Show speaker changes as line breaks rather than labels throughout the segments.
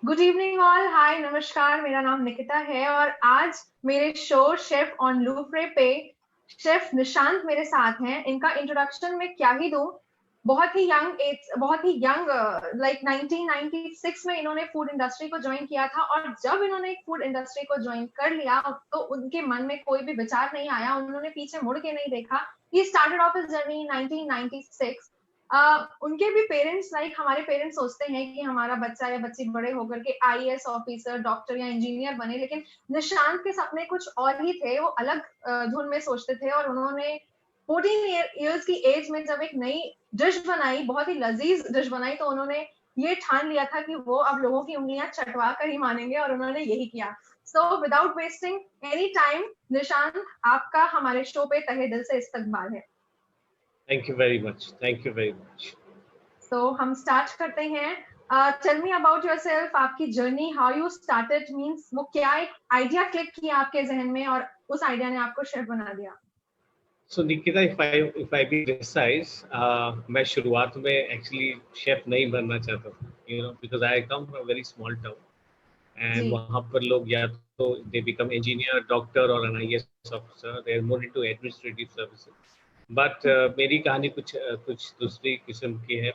Good evening all. हाय, नमस्कार। मेरा नाम निकिता है और आज मेरे शो शेफ ऑन लूफ्रे पे शेफ निशांत मेरे साथ हैं। इनका इंट्रोडक्शन मैं क्या ही दूं। बहुत ही यंग, लाइक 1996 में इन्होंने फूड इंडस्ट्री को ज्वाइन किया था और जब इन्होंने फूड इंडस्ट्री को ज्वाइन कर लिया तो उनके मन में कोई भी विचार नहीं आया, उन्होंने पीछे मुड़ के नहीं देखा। He started off his journey in 1996। उनके भी पेरेंट्स, लाइक हमारे पेरेंट्स सोचते हैं कि हमारा बच्चा या बच्ची बड़े होकर के आईएएस ऑफिसर, डॉक्टर या इंजीनियर बने, लेकिन निशांत के सपने कुछ और ही थे। वो अलग धुन में सोचते थे और उन्होंने 14 ईयर्स की एज में जब एक नई डिश बनाई, बहुत ही लजीज डिश बनाई, तो उन्होंने ये ठान लिया था कि वो अब लोगों की उंगलियां चटवा कर ही मानेंगे और उन्होंने यही किया। So without wasting any time, Nishant, आपका हमारे शो पे तहे दिल से इस्तकबाल है।
Thank you very much. Thank you very much.
तो हम स्टार्ट करते हैं। टेल मी अबाउट योरसेल्फ, आपकी journey, how you started, means वो क्या एक आइडिया क्लिक किया आपके जहन में और उस आइडिया ने आपको शेफ बना दिया।
So Nikita, if I be precise, मैं शुरुआत में actually chef नहीं बनना चाहता था, because I come from a very small town
ji.
and वहाँ पर लोग या तो they become engineer, doctor or an IAS officer, they are more into administrative services. But मेरी कहानी कुछ दूसरी किस्म की है।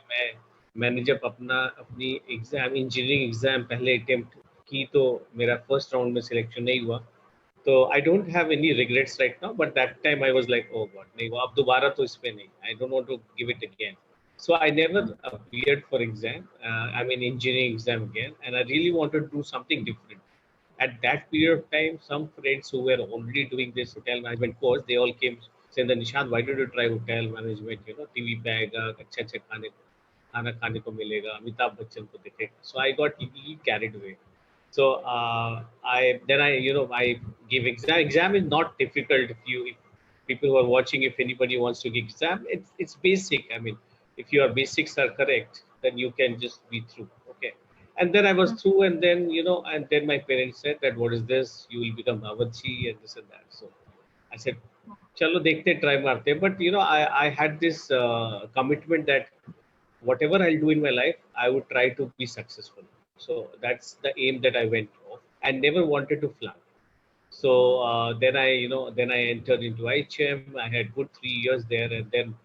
मैंने जब अपनी एग्जाम इंजीनियरिंग एग्जाम पहले अटेम्प्ट की तो मेरा फर्स्ट राउंड में सिलेक्शन नहीं हुआ। तो I don't have any regrets right now, but that time I was like, oh God, नहीं वो अब दोबारा तो इस पे नहीं, I don't want to give it again. So I never appeared for exam, I mean engineering exam again, and I really wanted to do something different. At that period of time, some friends who were already doing this hotel management course, they all came saying that Nishant, why don't you try hotel management? TV पे आएगा, अच्छे खाना खाने को मिलेगा, अमिताभ बच्चन को दिखेगा. So I got really carried away. So I give exam. Exam is not difficult if people who are watching, if anybody wants to give exam, it's basic. I mean, if your basics are correct, then you can just be through. Okay. And then I was through, and then and then my parents said that what is this? You will become Bawarchi and this and that. So I said, "Chalo dekhte try marte." But I had this commitment that whatever I'll do in my life, I would try to be successful. So that's the aim that I went off, and never wanted to flunk. So then I entered into HM. I had good 3 years there, and then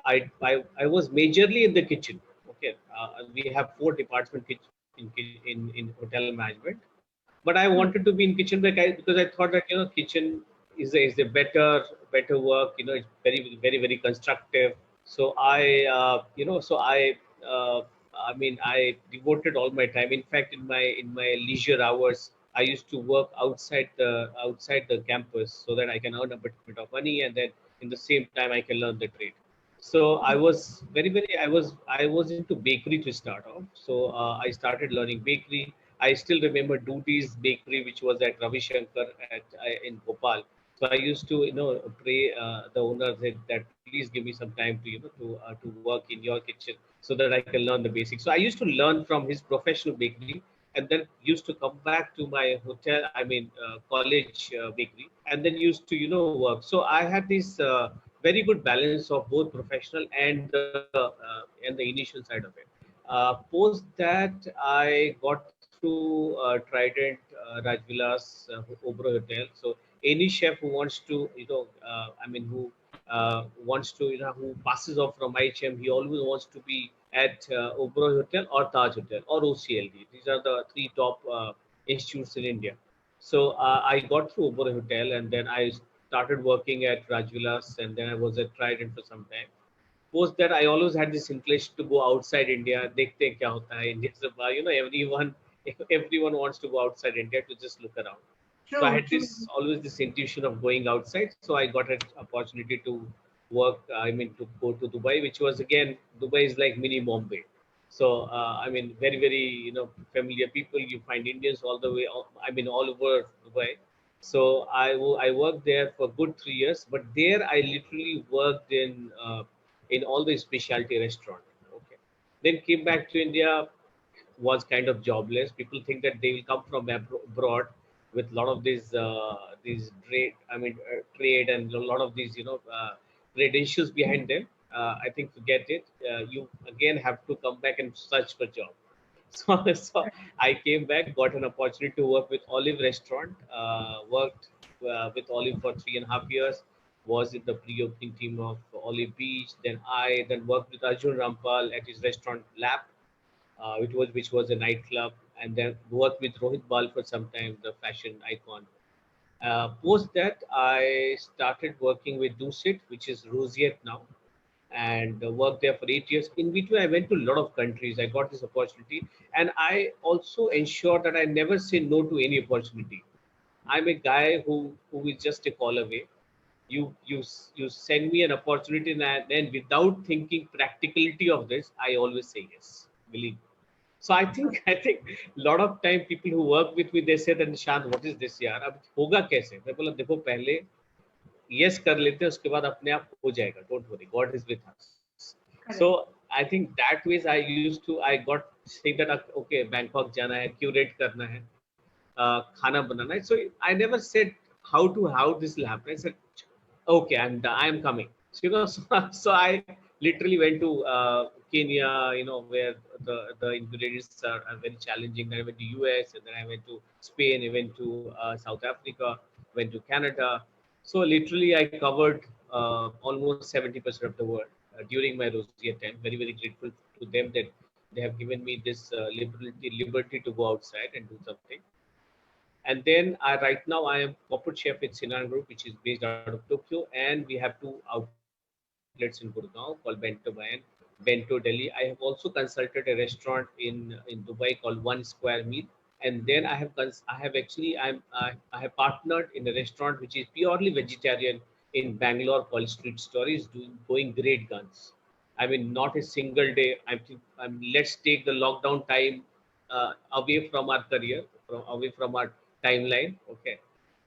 I was majorly in the kitchen. Okay, we have 4 department in hotel management, but I wanted to be in kitchen because I thought that kitchen is a better work. It's very very very constructive. So uh, I mean I devoted all my time. In fact, in my leisure hours, I used to work outside the campus so that I can earn a bit of money, and then in the same time I can learn the trade. So I was I was into bakery to start off. So I started learning bakery. I still remember Duty's bakery, which was at Ravi Shankar in Bhopal. So I used to pray the owner that please give me some time to work in your kitchen so that I can learn the basics. So I used to learn from his professional bakery, and then used to come back to my hotel, I mean college bakery, and then used to work. So I had this very good balance of both professional and the initial side of it. Post that, I got through Trident, Rajvilas, Oberoi Hotel. So any chef who wants to, who wants to, who passes off from IHM, he always wants to be at Oberoi Hotel or Taj Hotel or OCLD. These are the 3 top institutes in India. So I got through Oberoi Hotel, and then I started working at Rajvilas, and then I was at Trident for some time. Post that, I always had this inclination to go outside India. Dekhte hain kya hota hai India se bahar. Everyone wants to go outside India to just look around.
True,
So I had
true.
this always this intuition of going outside. So I got an opportunity to work. I mean, to go to Dubai, which was again, Dubai is like mini Bombay. So I mean, very very familiar people. You find Indians all the way. I mean, all over Dubai. So I worked there for good 3 years, but there I literally worked in all the specialty restaurant. Okay, then came back to India, was kind of jobless. People think that they will come from abroad with a lot of these trade and a lot of these credentials behind them. I think forget it. You again have to come back and search for job. So I came back, got an opportunity to work with Olive Restaurant, worked with Olive for 3.5 years, was in the pre-opening team of Olive Beach. Then I then worked with Arjun Rampal at his restaurant Lab, which was a nightclub, and then worked with Rohit Bal for some time, the fashion icon. Post that, I started working with Dusit, which is Rosiette now, and worked there for 8 years. In between, I went to a lot of countries. I got this opportunity, and I also ensure that I never say no to any opportunity. I'm a guy who is just a call away. You send me an opportunity, and then without thinking practicality of this, I always say yes. Believe me. So I think a lot of time people who work with me, they say that Nishant, what is this यार, अब होगा कैसे? मैं बोला देखो पहले yes कर लेते हैं, उसके बाद अपने आप हो जाएगा, don't worry, God is with us. So
Correct.
I think that ways I got saying that okay, Bangkok जाना है, curate करना है, खाना बनाना है. So I never said how this will happen. I said okay, I'm coming. So, so I literally went to Kenya, where the ingredients are very challenging. Then I went to US, and then I went to Spain. I went to South Africa, went to Canada. So literally, I covered almost 70% of the world during my Rosier time. Very, very grateful to them that they have given me this liberty to go outside and do something. And then right now I am corporate chef at Sinan Group, which is based out of Tokyo, and we have 2 outlets in Gurgaon called Bento Bayan, Bento Delhi. I have also consulted a restaurant in Dubai called One Square Meal, and then I have actually I have partnered in a restaurant which is purely vegetarian in Bangalore called Street Stories, doing going great guns. I mean, not a single day. Let's take the lockdown time away from our career, away from our timeline. Okay.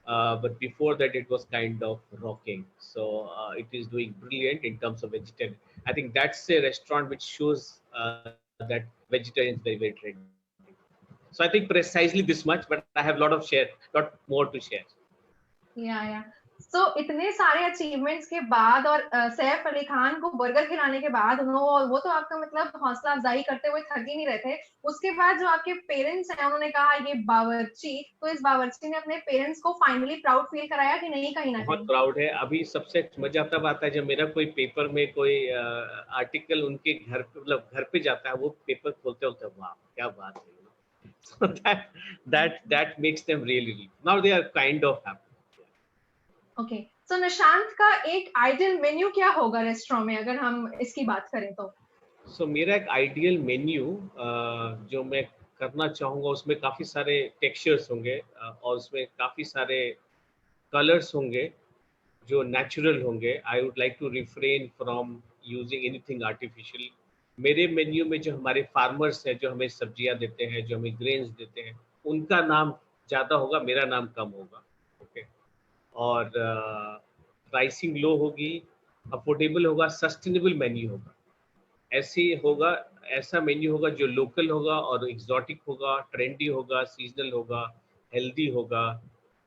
But before that, it was kind of rocking. So it is doing brilliant in terms of vegetarian. I think that's a restaurant which shows that vegetarian is very, very trendy. So I think precisely this much, but I have a lot more to share.
या सो इतने सारे achievements के बाद और सैफ अली खान को burger खिलाने के बाद वो तो आपका मतलब हौसला अफजाई करते हुए थक ही नहीं रहे थे। उसके बाद जो आपके पेरेंट्स हैं उन्होंने कहा ये बावर्ची, तो इस बावर्ची ने अपने पेरेंट्स को फाइनली प्राउड फील कराया कि नहीं कहीं ना
बहुत
कहीं?
प्राउड है। अभी सबसे मजा तब आता है जब मेरा कोई पेपर में कोई आर्टिकल उनके घर पे मतलब घर पे जाता है, वो पेपर खोलते होते हैं, वाह क्या बात है। So that makes them really now they are kind of happy.
Okay, so Nishant का एक आइडियल मेन्यू क्या होगा रेस्टोरेंट में अगर हम इसकी बात करें तो?
सो मेरा एक आइडियल मेन्यू जो मैं करना चाहूँगा, उसमें काफ़ी सारे टेक्सचर्स होंगे और उसमें काफ़ी सारे कलर्स होंगे जो नेचुरल होंगे. I would like to refrain from using anything artificial. मेरे मेन्यू में जो हमारे फार्मर्स हैं, जो हमें सब्जियां देते हैं, जो हमें ग्रेन्स देते हैं, उनका नाम ज़्यादा होगा, मेरा नाम कम होगा. ओके. और प्राइसिंग लो होगी, अफोर्डेबल होगा, सस्टेनेबल मेन्यू होगा. ऐसे होगा, ऐसा मेन्यू होगा जो लोकल होगा और एग्जॉटिक होगा, ट्रेंडी होगा, सीजनल होगा, हेल्दी होगा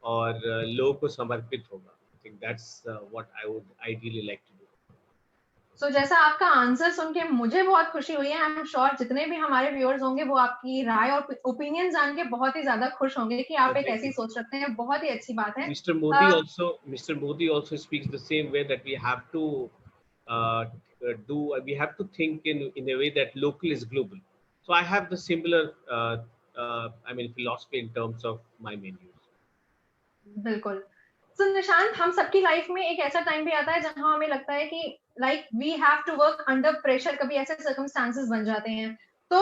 और लोगों को समर्पित होगा. I think that's what I would ideally like to do.
So जैसा आपका आंसर सुन के मुझे बहुत खुशी हुई है। आई एम श्योर जितने भी हमारे व्यूअर्स होंगे वो आपकी राय और ओपिनियन जान के बहुत ही ज्यादा खुश होंगे कि आप एक
थैंक
ऐसी
यू.
सोच रखते हैं। बहुत ही अच्छी बात है।
Mr. Modi also speaks the same way, that we have to uh, we have to think in a way that local is global. So I have the similar philosophy in terms of my menus.
बिल्कुल। सो निशांत, हम सबकी life में एक ऐसा time भी आता है जहां हमें लगता है कि like we have to work under pressure, कभी ऐसे सर्कमस्टांसेस बन जाते हैं। तो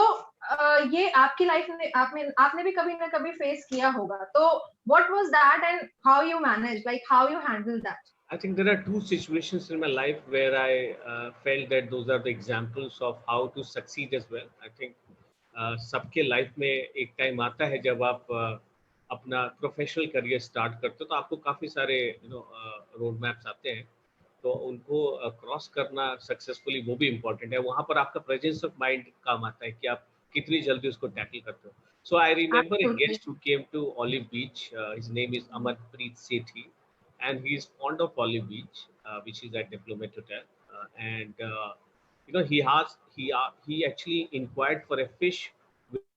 ये आपकी लाइफ में आपने भी कभी ना कभी फेस किया होगा। तो what was that and how you manage, like how you handle that?
I think there are two situations in my life where I felt that those are the examples of how to succeed as well. I think सबके life में एक time आता है जब आप अपना professional career start करते हो, तो आपको काफ़ी सारे रोड मैप्स आते हैं, तो उनको क्रॉस करना सक्सेसफुली वो भी इम्पोर्टेंट है. वहाँ पर आपका प्रेजेंस ऑफ माइंड काम आता है कि आप कितनी जल्दी उसको टैकल करते हो. So I remember a
absolutely.
Guest who came to Olive Beach. His name is Amarpreet Sethi, and he is fond of Olive Beach, which is at Diplomat Hotel. And he actually inquired for a fish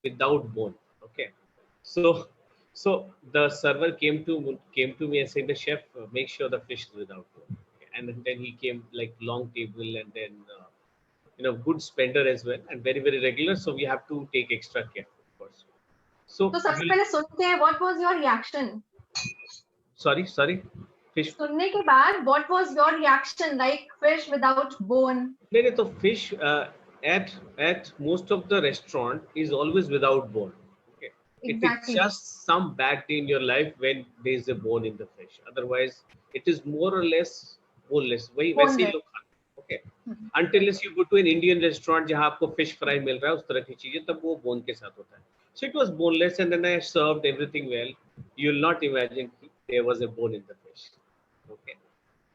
without bone. Okay, so the server came to me and said, the chef, make sure the fish is without bone. Okay. And then he came like long table, and then good spender as well, and very very regular. So we have to take extra care, of course. So
तो सबसे पहले सुनते हैं, what was your reaction?
Sorry, fish.
सुनने के बाद what was your reaction, like fish without bone?
नहीं तो fish at most of the restaurant is always without bone. Okay,
exactly.
It is just some bad day in your life when there is a bone in the fish. Otherwise, it is more or less boneless. वही वैसे ही लोग खाते हैं. Okay, until you go to an Indian restaurant जहाँ आपको fish fry मिल रहा है उस तरह की चीजें, तब वो bone के साथ होता है. So it was boneless, and then I served everything well. You will not imagine there was a bone in the fish. Okay.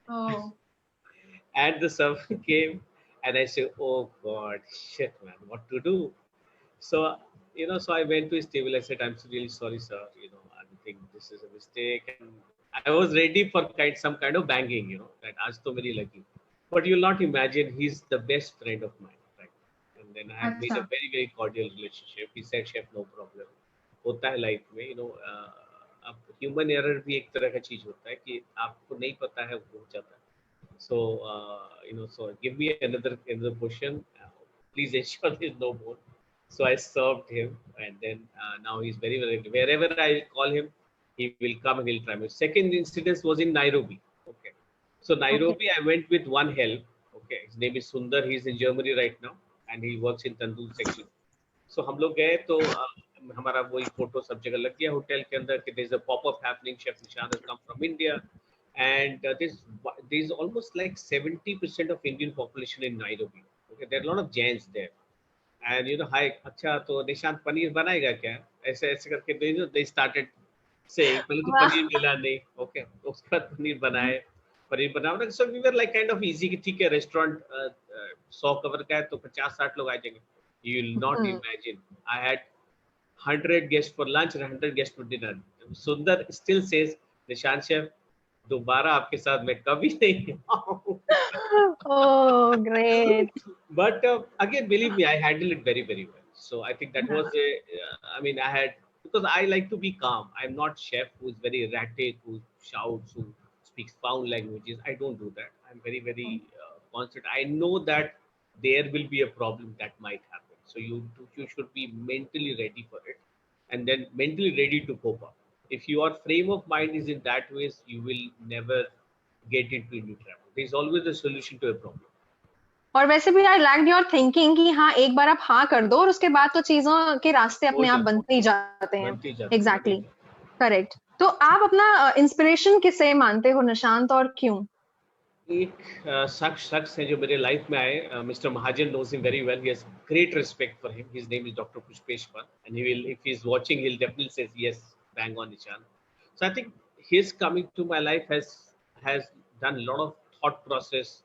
Oh.
And the server came, and I said, "Oh God, shit, man, what to do?" So so I went to his table. I said, "I'm really sorry, sir. I think this is a mistake." And I was ready for some kind of banging. That aaj to meri lagi. But you'll not imagine, he's the best friend of mine, right? And then I have made a very very cordial relationship. He said, "Chef, no problem. होता है life में, अब human error भी एक तरह का चीज होता है कि आपको नहीं पता है, वो हो जाता है. So give me another portion. Please ensure there's no more." So I served him, and then now he's very very, wherever I call him, he will come and he'll try me. Second incident was in Nairobi. Okay, so Nairobi, I went with one help. Okay, his name is Sundar. He's in Germany right now, and he works in Tandoor section. So हम लोग गए तो हमारा वही photo सब जगह लग गया होटल के अंदर कि there's a pop-up happening. Chef Nishant has come from India, and there's almost like 70% of Indian population in Nairobi. Okay, there are a lot of Jains there, and hi, अच्छा तो निशांत पनीर बनाएगा क्या? ऐसे ऐसे करके they started saying, पहले तो पनीर मिला नहीं. Okay, उसके बाद पनीर बनाया. So we were like kind of easy कि ठीक है, रेस्टोरेंट 100 कवर का है तो 50-60 लोग आ जाएंगे. You will not imagine. I had 100 guests for lunch and 100 guests for dinner. Sundar still says, "Nishant chef, दोबारा आपके साथ मैं कभी नहीं आऊँ."
Oh, great.
But again, believe me, I handled it very very well. So I think that was because I like to be calm. I'm not chef who is very erratic, who shouts, who speaks foul languages. I don't do that. I'm very very constant. I know that there will be a problem that might happen. So you should be mentally ready for it, and then mentally ready to cope up. If your frame of mind is in that way, you will never get into any trouble. There's always a solution to a problem.
और वैसे भी I liked your thinking कि हाँ, एक बार आप हाँ कर दो और उसके बाद तो चीजों के रास्ते अपने आप बनते ही जाते हैं. Exactly, correct. तो आप अपना इंस्पिरेशन किसे मानते हो निशांत, और क्यों?
एक शख्स है जो मेरे लाइफ में आए. Mister Mahajan knows him very well. He has great respect for him. His name is Dr. Pushpesh Pant, and he will, if he's watching, he'll definitely say yes, bang on Nishan. So I think his coming to my life has done a lot of thought process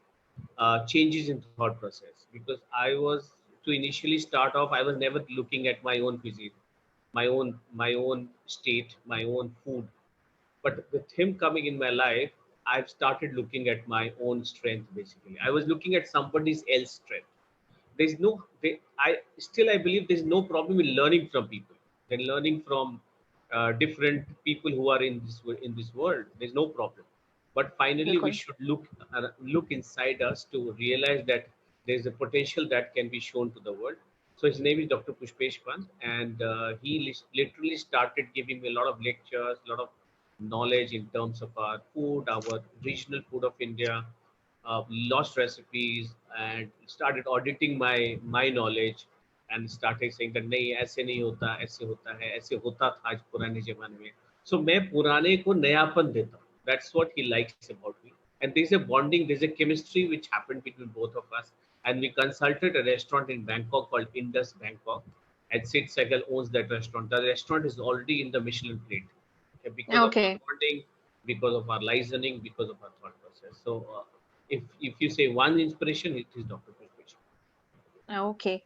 changes in thought process, because I was to initially start off, I was never looking at my own cuisine, my own state, my own food. But with him coming in my life, I've started looking at my own strength. Basically, I was looking at somebody else's strength. I believe there's no problem in learning from people. Then learning from different people who are in this world, there's no problem. But finally, we should look inside us to realize that there's a potential that can be shown to the world. So his name is Dr. Pushpesh Pant, and he literally started giving me a lot of lectures, a lot of knowledge in terms of our food, our regional food of India, lost recipes, and started auditing my knowledge, and started saying that नहीं ऐसे नहीं होता, ऐसे होता है, ऐसे होता था आज पुराने ज़माने में. So मैं पुराने को नयापन देता हूँ. That's what he likes about me. And there's a bonding, there's a chemistry which happened between both of us. And we consulted a restaurant in Bangkok called Indus Bangkok, and Sid Sehgal owns that restaurant. The restaurant is already in the Michelin plate. Because of our bonding, because of our licensing, because of our thought process. So if you say one inspiration, it is Dr. Pushpesh.
Okay.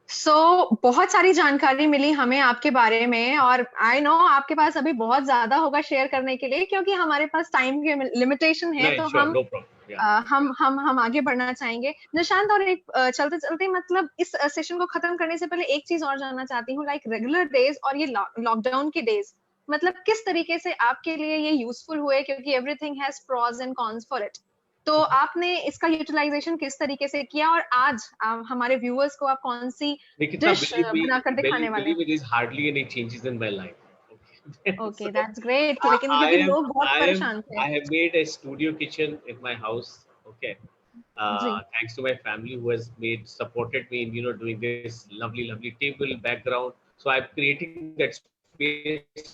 So बहुत सारी जानकारी मिली हमें आपके बारे में, और I know आपके पास अभी बहुत ज्यादा होगा शेयर करने के लिए, क्योंकि हमारे पास टाइम की लिमिटेशन है. तो हम हम आगे बढ़ना चाहेंगे निशांत। और एक चलते चलते मतलब इस सेशन को खत्म करने से पहले एक चीज और जानना चाहती हूँ, लाइक रेगुलर डेज और ये लॉकडाउन के डेज मतलब किस तरीके से आपके लिए ये यूजफुल हुए, क्योंकि everything has pros and cons for it. तो आपने इसका यूटिलाइजेशन किस तरीके से किया, और आज हमारे व्यूअर्स को आप कौन सी
Nikita,
डिश बनाकर दिखाने वाले हैं?
believe me, there's hardly any changes in my life. Okay.
Okay,
So
that's great. लेकिन
I
क्योंकि
am
लोग बहुत परेशान थे।
I have made a studio kitchen in my house. Okay.
Ji.
Thanks to my family who has supported me in doing this lovely table background. So I'm creating that space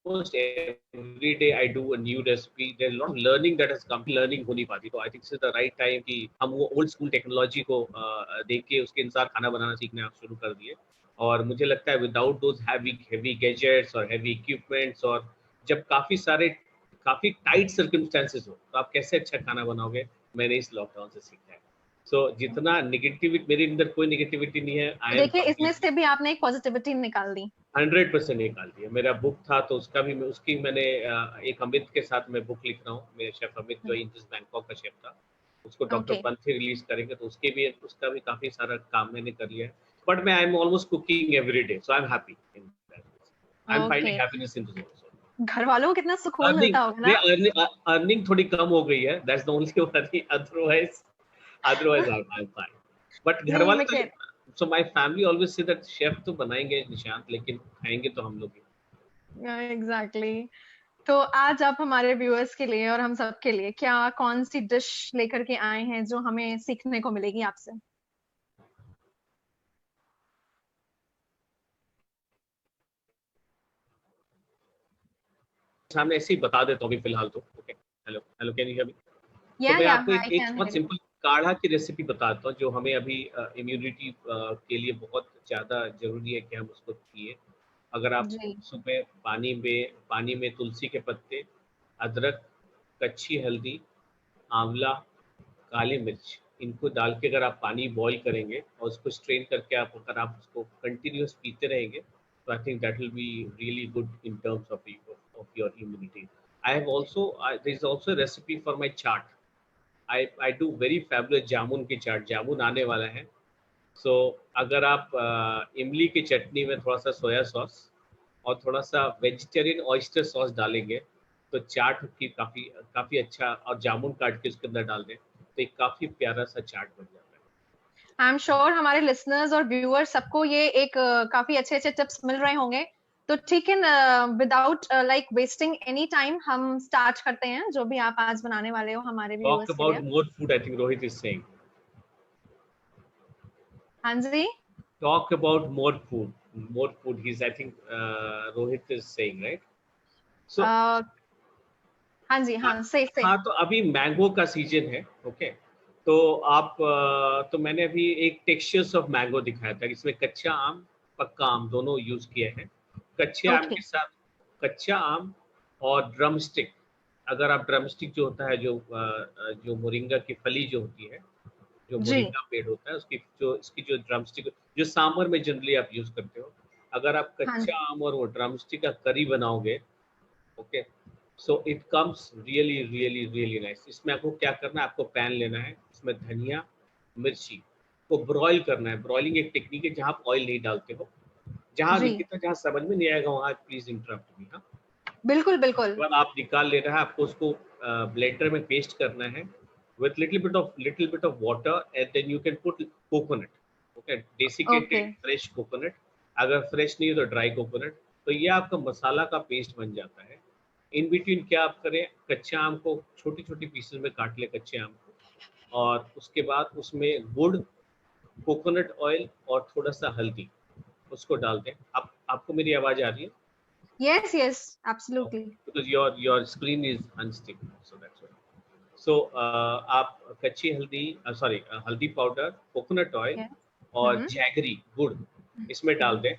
almost every day. I do a new recipe. There's a lot of learning that has come. Learning हो नहीं पाती, तो I think this is the right time कि हम वो old school technology को देख के उसके अनुसार खाना बनाना सीखना आप शुरू कर दिए। और मुझे लगता है without those heavy gadgets और heavy equipments, और जब काफी टाइट circumstances हो तो आप कैसे अच्छा खाना बनाओगे, मैंने इस लॉकडाउन से सीखा है। सो जितना नेगेटिविटी, मेरे अंदर कोई नेगेटिविटी नहीं है। आई एम
देखिए, इसमें से भी आपने एक पॉजिटिविटी निकाल दी।
100% निकाल दिया। मेरा बुक था तो उसकी मैंने एक अमित के साथ मैं बुक लिख रहा हूँ। मेरे शेफ अमित जो इंडियन बैंकॉक का शेफ था, उसको डॉक्टर
ओके।
पंथी रिलीज करेंगे, तो उसका भी काफी सारा काम मैंने कर लिया है। बट मैं I am almost cooking every day, so I am happy in that. I am
okay,
finding happiness in this also.
घर वालों को कितना सुकून
अर्निंग,
मिलता होगा
नहीं,
ना।
अर्निंग थोड़ी कम हो गई है, that's the only worry. Otherwise I am fine. But घर
नहीं,
वाले
मैं
तो,
कह
so my family always say that chef तो बनाएंगे निशांत, लेकिन खाएंगे तो हम लोग ही।
एग्जैक्टली। तो आज आप हमारे व्यूअर्स के लिए और हम सब के लिए क्या कौन सी डिश लेकर के आए हैं जो हमें सीखने को मिलेगी आपसे?
सामने ऐसे ही बता देता हूँ अभी फिलहाल तो। Okay, hello hello, can you hear me? तो मैं
या
आपको
आई
एक
कैन
बहुत
हियर यू।
सिंपल काढ़ा की रेसिपी बताता हूँ, जो हमें अभी इम्यूनिटी के लिए बहुत ज़्यादा ज़रूरी है कि हम उसको पिए। अगर आप
जी।
सुबह पानी में तुलसी के पत्ते, अदरक, कच्ची हल्दी, आंवला, काली मिर्च, इनको डाल के अगर आप पानी बॉईल करेंगे और उसको स्ट्रेन करके अगर आप उसको कंटिन्यूस पीते रहेंगे, तो I think that will be really good in terms of your immunity. I have also there is also a recipe for my chaat. I do very fabulous जामुन की चाट, जामुन आने वाला है। सो अगर आप इमली की चटनी में थोड़ा सा सोया सॉस और थोड़ा सा वेजिटेरियन ऑयस्टर सॉस डालेंगे, तो चाट की काफ़ी काफ़ी अच्छा, और जामुन काट के उसके अंदर डाल दें तो एक काफ़ी प्यारा सा चाट बन जाता है।
आई एम श्योर हमारे लिसनर्स और व्यूअर्स सबको ये एक काफी अच्छे अच्छे टिप्स मिल रहे होंगे। तो ठीक है, without like wasting any time हम स्टार्ट करते हैं जो भी आप आज बनाने वाले हो हमारे
Talk
व्यूअर्स के
about
लिए।
more food, I think Rohit is saying.
हाँ जी।
Talk about more food. More food. He's, I think, Rohit is saying, right? So,
uh, हाँ जी,
हाँ,
हाँ, से।
हाँ, तो अभी मैंगो का सीजन है। ओके, तो तो मैंने अभी एक टेक्सचर्स ऑफ मैंगो दिखाया था, इसमें कच्चा आम, पक्का आम दोनों यूज किए हैं। कच्चे आम
ओके।
के साथ कच्चा आम और ड्रम स्टिक। अगर आप ड्रम स्टिक जो होता है, जो मोरिंगा की फली जो होती है, जो
जी।
मोरिंगा पेड़ होता है, इसकी जो ड्रम स्टिक जो सांबर में जनरली आप यूज करते हो, अगर आप
हाँ
कच्चा
जी।
आम और वो ड्रम स्टिक का करी बनाओगे, okay, so it comes really really really nice. इसमें आपको क्या करना है, आपको पैन लेना है, इसमें धनिया, मिर्ची को ब्रॉयल करना है। ब्रॉयलिंग एक टेक्निक है जहाँ आप ऑयल नहीं डालते हो। जहाँ
जी,
निकिता, जहाँ समझ में नहीं आएगा वहाँ प्लीज इंटरप्ट मी। हाँ,
बिल्कुल बिल्कुल।
उसके बाद आप निकाल लेना है, आपको उसको ब्लेंडर में पेस्ट करना है with little bit of water, and then you can put coconut, okay,
okay.
desiccated fresh coconut। अगर फ्रेश नहीं है तो ड्राई कोकोनट। तो ये आपका मसाला का पेस्ट बन जाता है। इन बिटवीन क्या आप करें, कच्चा आम को छोटी छोटी पीसेस में काट ले, कच्चे आम को, और उसके बाद उसमें गुड़, कोकोनट ऑयल और थोड़ा सा हल्दी उसको डाल दें। आप आपको मेरी आवाज आ रही है?
Yes yes, absolutely.
Because your screen is unstick, so that's why. So आप कच्ची हल्दी, सॉरी, हल्दी पाउडर, कोकोनट ऑयल
यस।
और
हम्म।
जैगरी गुड़ इसमें डाल दें,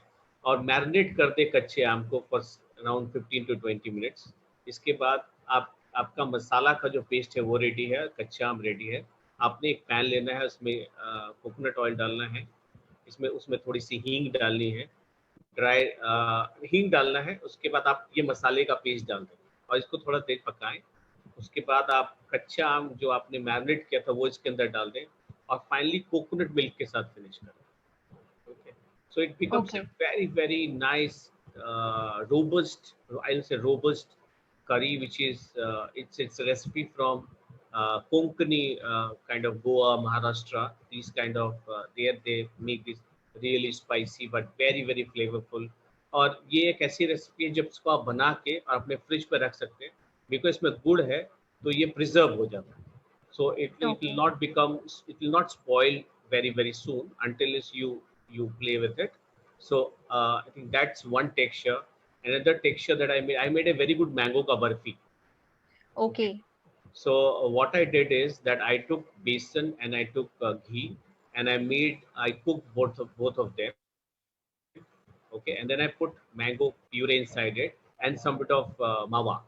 और मैरिनेट कर दें कच्चे आम को फॉर अराउंड 15 to 20 मिनट्स। इसके बाद आपका मसाला का जो पेस्ट है वो रेडी है, कच्चा आम रेडी है। आपने एक पैन लेना है, उसमें कोकोनट ऑयल डालना है, इसमें उसमें थोड़ी सी हींग डालनी है, ड्राई हींग डालना है। उसके बाद आप ये मसाले का पेस्ट डाल दें और इसको थोड़ा देर पकाएं। उसके बाद आप कच्चा आम जो आपने मैरिनेट किया था वो इसके अंदर डाल दें और फाइनली कोकोनट मिल्क के साथ फिनिश करें। Okay, so it becomes a
okay
very very nice robust, I'll say robust curry, which is it's a recipe from Konkani kind of Goa, Maharashtra. These kind of there they make this really spicy but very very flavorful. और ये एक ऐसी recipe है जब इसको आप बना के और अपने फ्रिज पर रख सकते हैं, बिकॉज इसमें गुड़ है तो ये प्रिजर्व हो जाता है। So it will
okay
not become, it will not spoil very very soon until is you play with it. So I think that's one texture. Another texture that I made a very good mango ka barfi.
Okay
Okay. So what I did is that I took besan and I took ghee and I cooked both of them. Okay, and then I put mango puree inside it and some bit of mawa.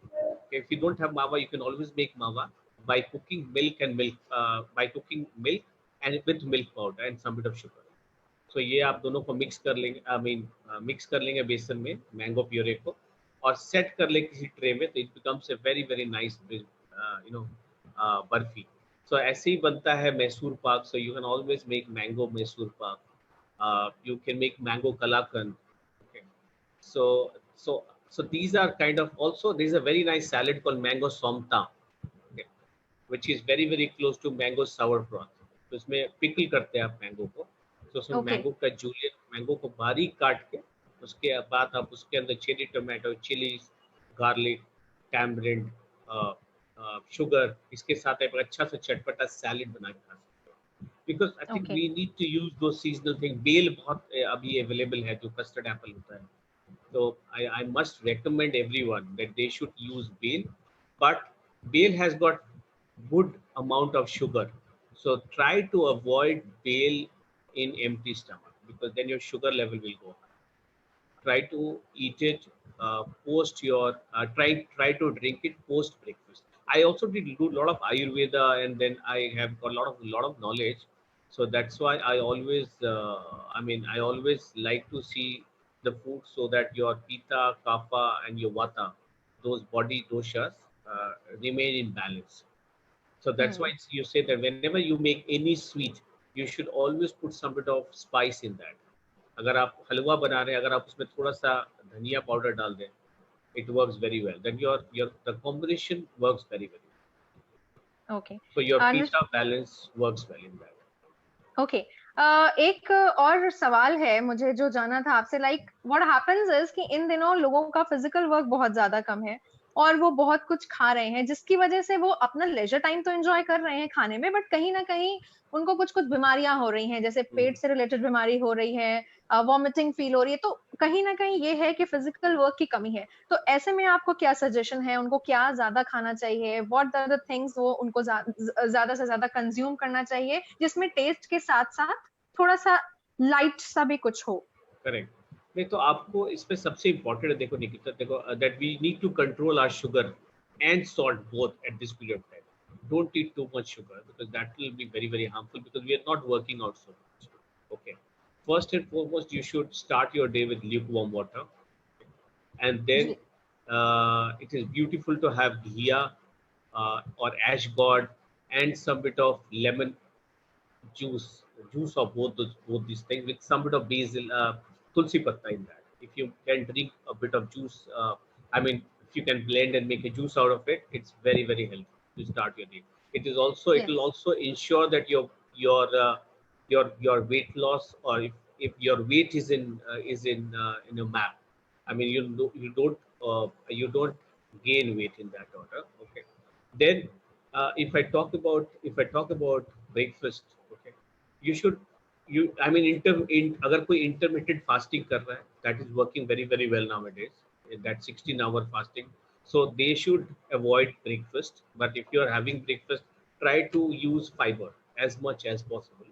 Okay, if you don't have mawa, you can always make mawa by cooking milk and with milk powder and some bit of sugar. So ये आप दोनों को mix कर लेंगे, I mean mix कर लेंगे बेसन में मैंगो प्योरे को और सेट कर ले किसी ट्रे में, तो it becomes a very very nice barfi. So ऐसे ही बनता है Mysore pak. So you can always make mango Mysore pak, you can make mango kalakan. Okay. So so so these are kind of, also there's a very nice salad called mango somta, okay, which is very very close to mango sauerkraut. तो इसमें pickle करते हैं आप mango को, तो उसमें
okay
mango का julienne, mango को बारीक काट के उसके बाद आप उसके अंदर cherry tomato, chilli, garlic, tamarind, sugar, इसके साथ एक अच्छा सा चटपटा सैलेड बना के खा सकते हो। Because I think
okay
we need to use दो सीजनल थिंग। बेल बहुत अभी अवेलेबल है, जो कस्टर्ड एप्पल होता है, तो I must recommend everyone that they should use bale, but bale has got good amount of sugar, so try to avoid bale in empty stomach because then your sugar level will go high. Try to eat it post your try to drink it post breakfast. I also did do a lot of Ayurveda, and then I have got a lot of knowledge. So that's why I always I always like to see the food so that your pitta, kapha, and your vata, those body doshas, remain in balance. So that's why
hmm
you say that whenever you make any sweet, you should always put some bit of spice in that. अगर आप हलवा बना रहे हैं, अगर आप उसमें थोड़ा सा धनिया पाउडर डाल दें, it works very well. Then your the combination works very well.
Okay
So your pita balance works well in that.
Okay एक और सवाल है मुझे जो जानना था आपसे, लाइक व्हाट हैपेंस इज कि इन दिनों लोगों का फिजिकल वर्क बहुत ज्यादा कम है और वो बहुत कुछ खा रहे हैं जिसकी वजह से वो अपना लेजर टाइम तो एंजॉय कर रहे हैं खाने में, बट कहीं ना कहीं उनको कुछ कुछ बीमारियां हो रही हैं, जैसे पेट से रिलेटेड बीमारी हो रही है, वॉमिटिंग फील हो रही है, तो कहीं ना कहीं ये है कि फिजिकल वर्क की कमी है। तो ऐसे में आपको क्या सजेशन है, उनको क्या ज्यादा खाना चाहिए, व्हाट आर द थिंग्स वो उनको ज्यादा से ज्यादा कंज्यूम करना चाहिए जिसमें टेस्ट के साथ साथ थोड़ा सा लाइट सा भी कुछ हो?
करेक्ट। नहीं तो आपको इसमें सबसे इम्पोर्टेंट है, देखो निकिता, देखो that we need to control our sugar and salt both at this period of time. Don't eat too much sugar because that will be very very harmful because we are not working out so much. Okay, first and foremost, you should start your day with lukewarm water, and then
जी
it is beautiful to have ghee or ash god and some bit of lemon juice of both these things with some bit of basil, tulsi patta in that. If you can drink a bit of juice, if you can blend and make a juice out of it, it's very very healthy to start your day. It will
yes
also ensure that your weight loss, or if your weight is in a map. I mean you don't gain weight in that order. Okay, then if I talk about breakfast, okay, you should you I mean अगर कोई intermittent fasting कर रहा है, that is working very very well nowadays, that 16-hour fasting, so they should avoid breakfast. But if you are having breakfast, try to use fiber as much as possible.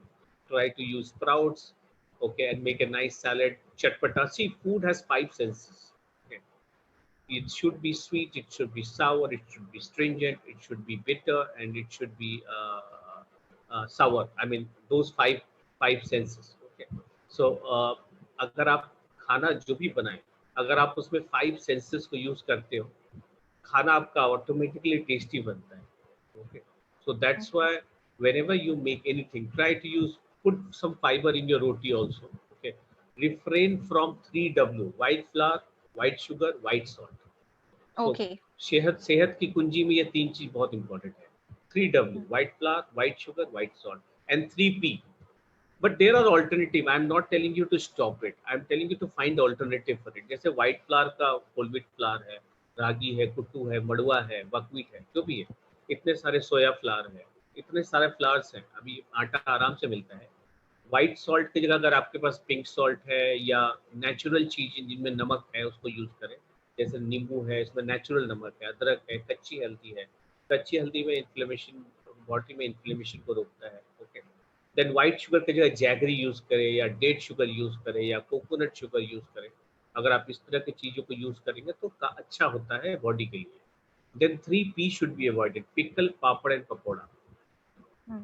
Try to use sprouts, okay, and make a nice salad. Chatpata, see, food has five senses. Okay, it should be sweet, it should be sour, it should be stringent, it should be bitter, and it should be sour. I mean, those five senses. Okay, so अगर आप खाना जो भी बनाए, अगर आप उसमें 5 senses को यूज करते हो, खाना आपका ऑटोमेटिकली टेस्टी बनता है. Okay, so that's why whenever you make anything, try to use, put some fiber in your roti also. Okay, refrain from 3W: white flour, white sugar, white salt. So
okay
सेहत सेहत की कुंजी में ये तीन चीज बहुत इंपॉर्टेंट है. 3W: white flour, white sugar, white salt, and 3P. But there are alternative. I'm not telling you to stop it. I'm telling you to find alternative for it. जैसे white flour का whole wheat flour है, रागी है, कुट्टू है, मड़ुआ है, buckwheat है, जो भी है, इतने सारे सोया फ्लावर है, इतने सारे फ्लावर्स हैं. अभी आटा आराम से मिलता है. व्हाइट सॉल्ट की जगह अगर आपके पास पिंक सॉल्ट है या नेचुरल चीज जिनमें नमक है उसको यूज करें. जैसे नींबू है, इसमें नेचुरल नमक है, अदरक है, कच्ची हल्दी है. कच्ची हल्दी में इन्फ्लेमेशन, बॉडी में इन्फ्लेमेशन को रोकता है. ओके, देन व्हाइट शुगर की जगह जैगरी यूज करें या डेट शुगर यूज करें या कोकोनट शुगर यूज करें. अगर आप इस तरह की चीजों को यूज करेंगे तो अच्छा होता है बॉडी के लिए. Then 3P should be avoided: pickle, papad and pakora.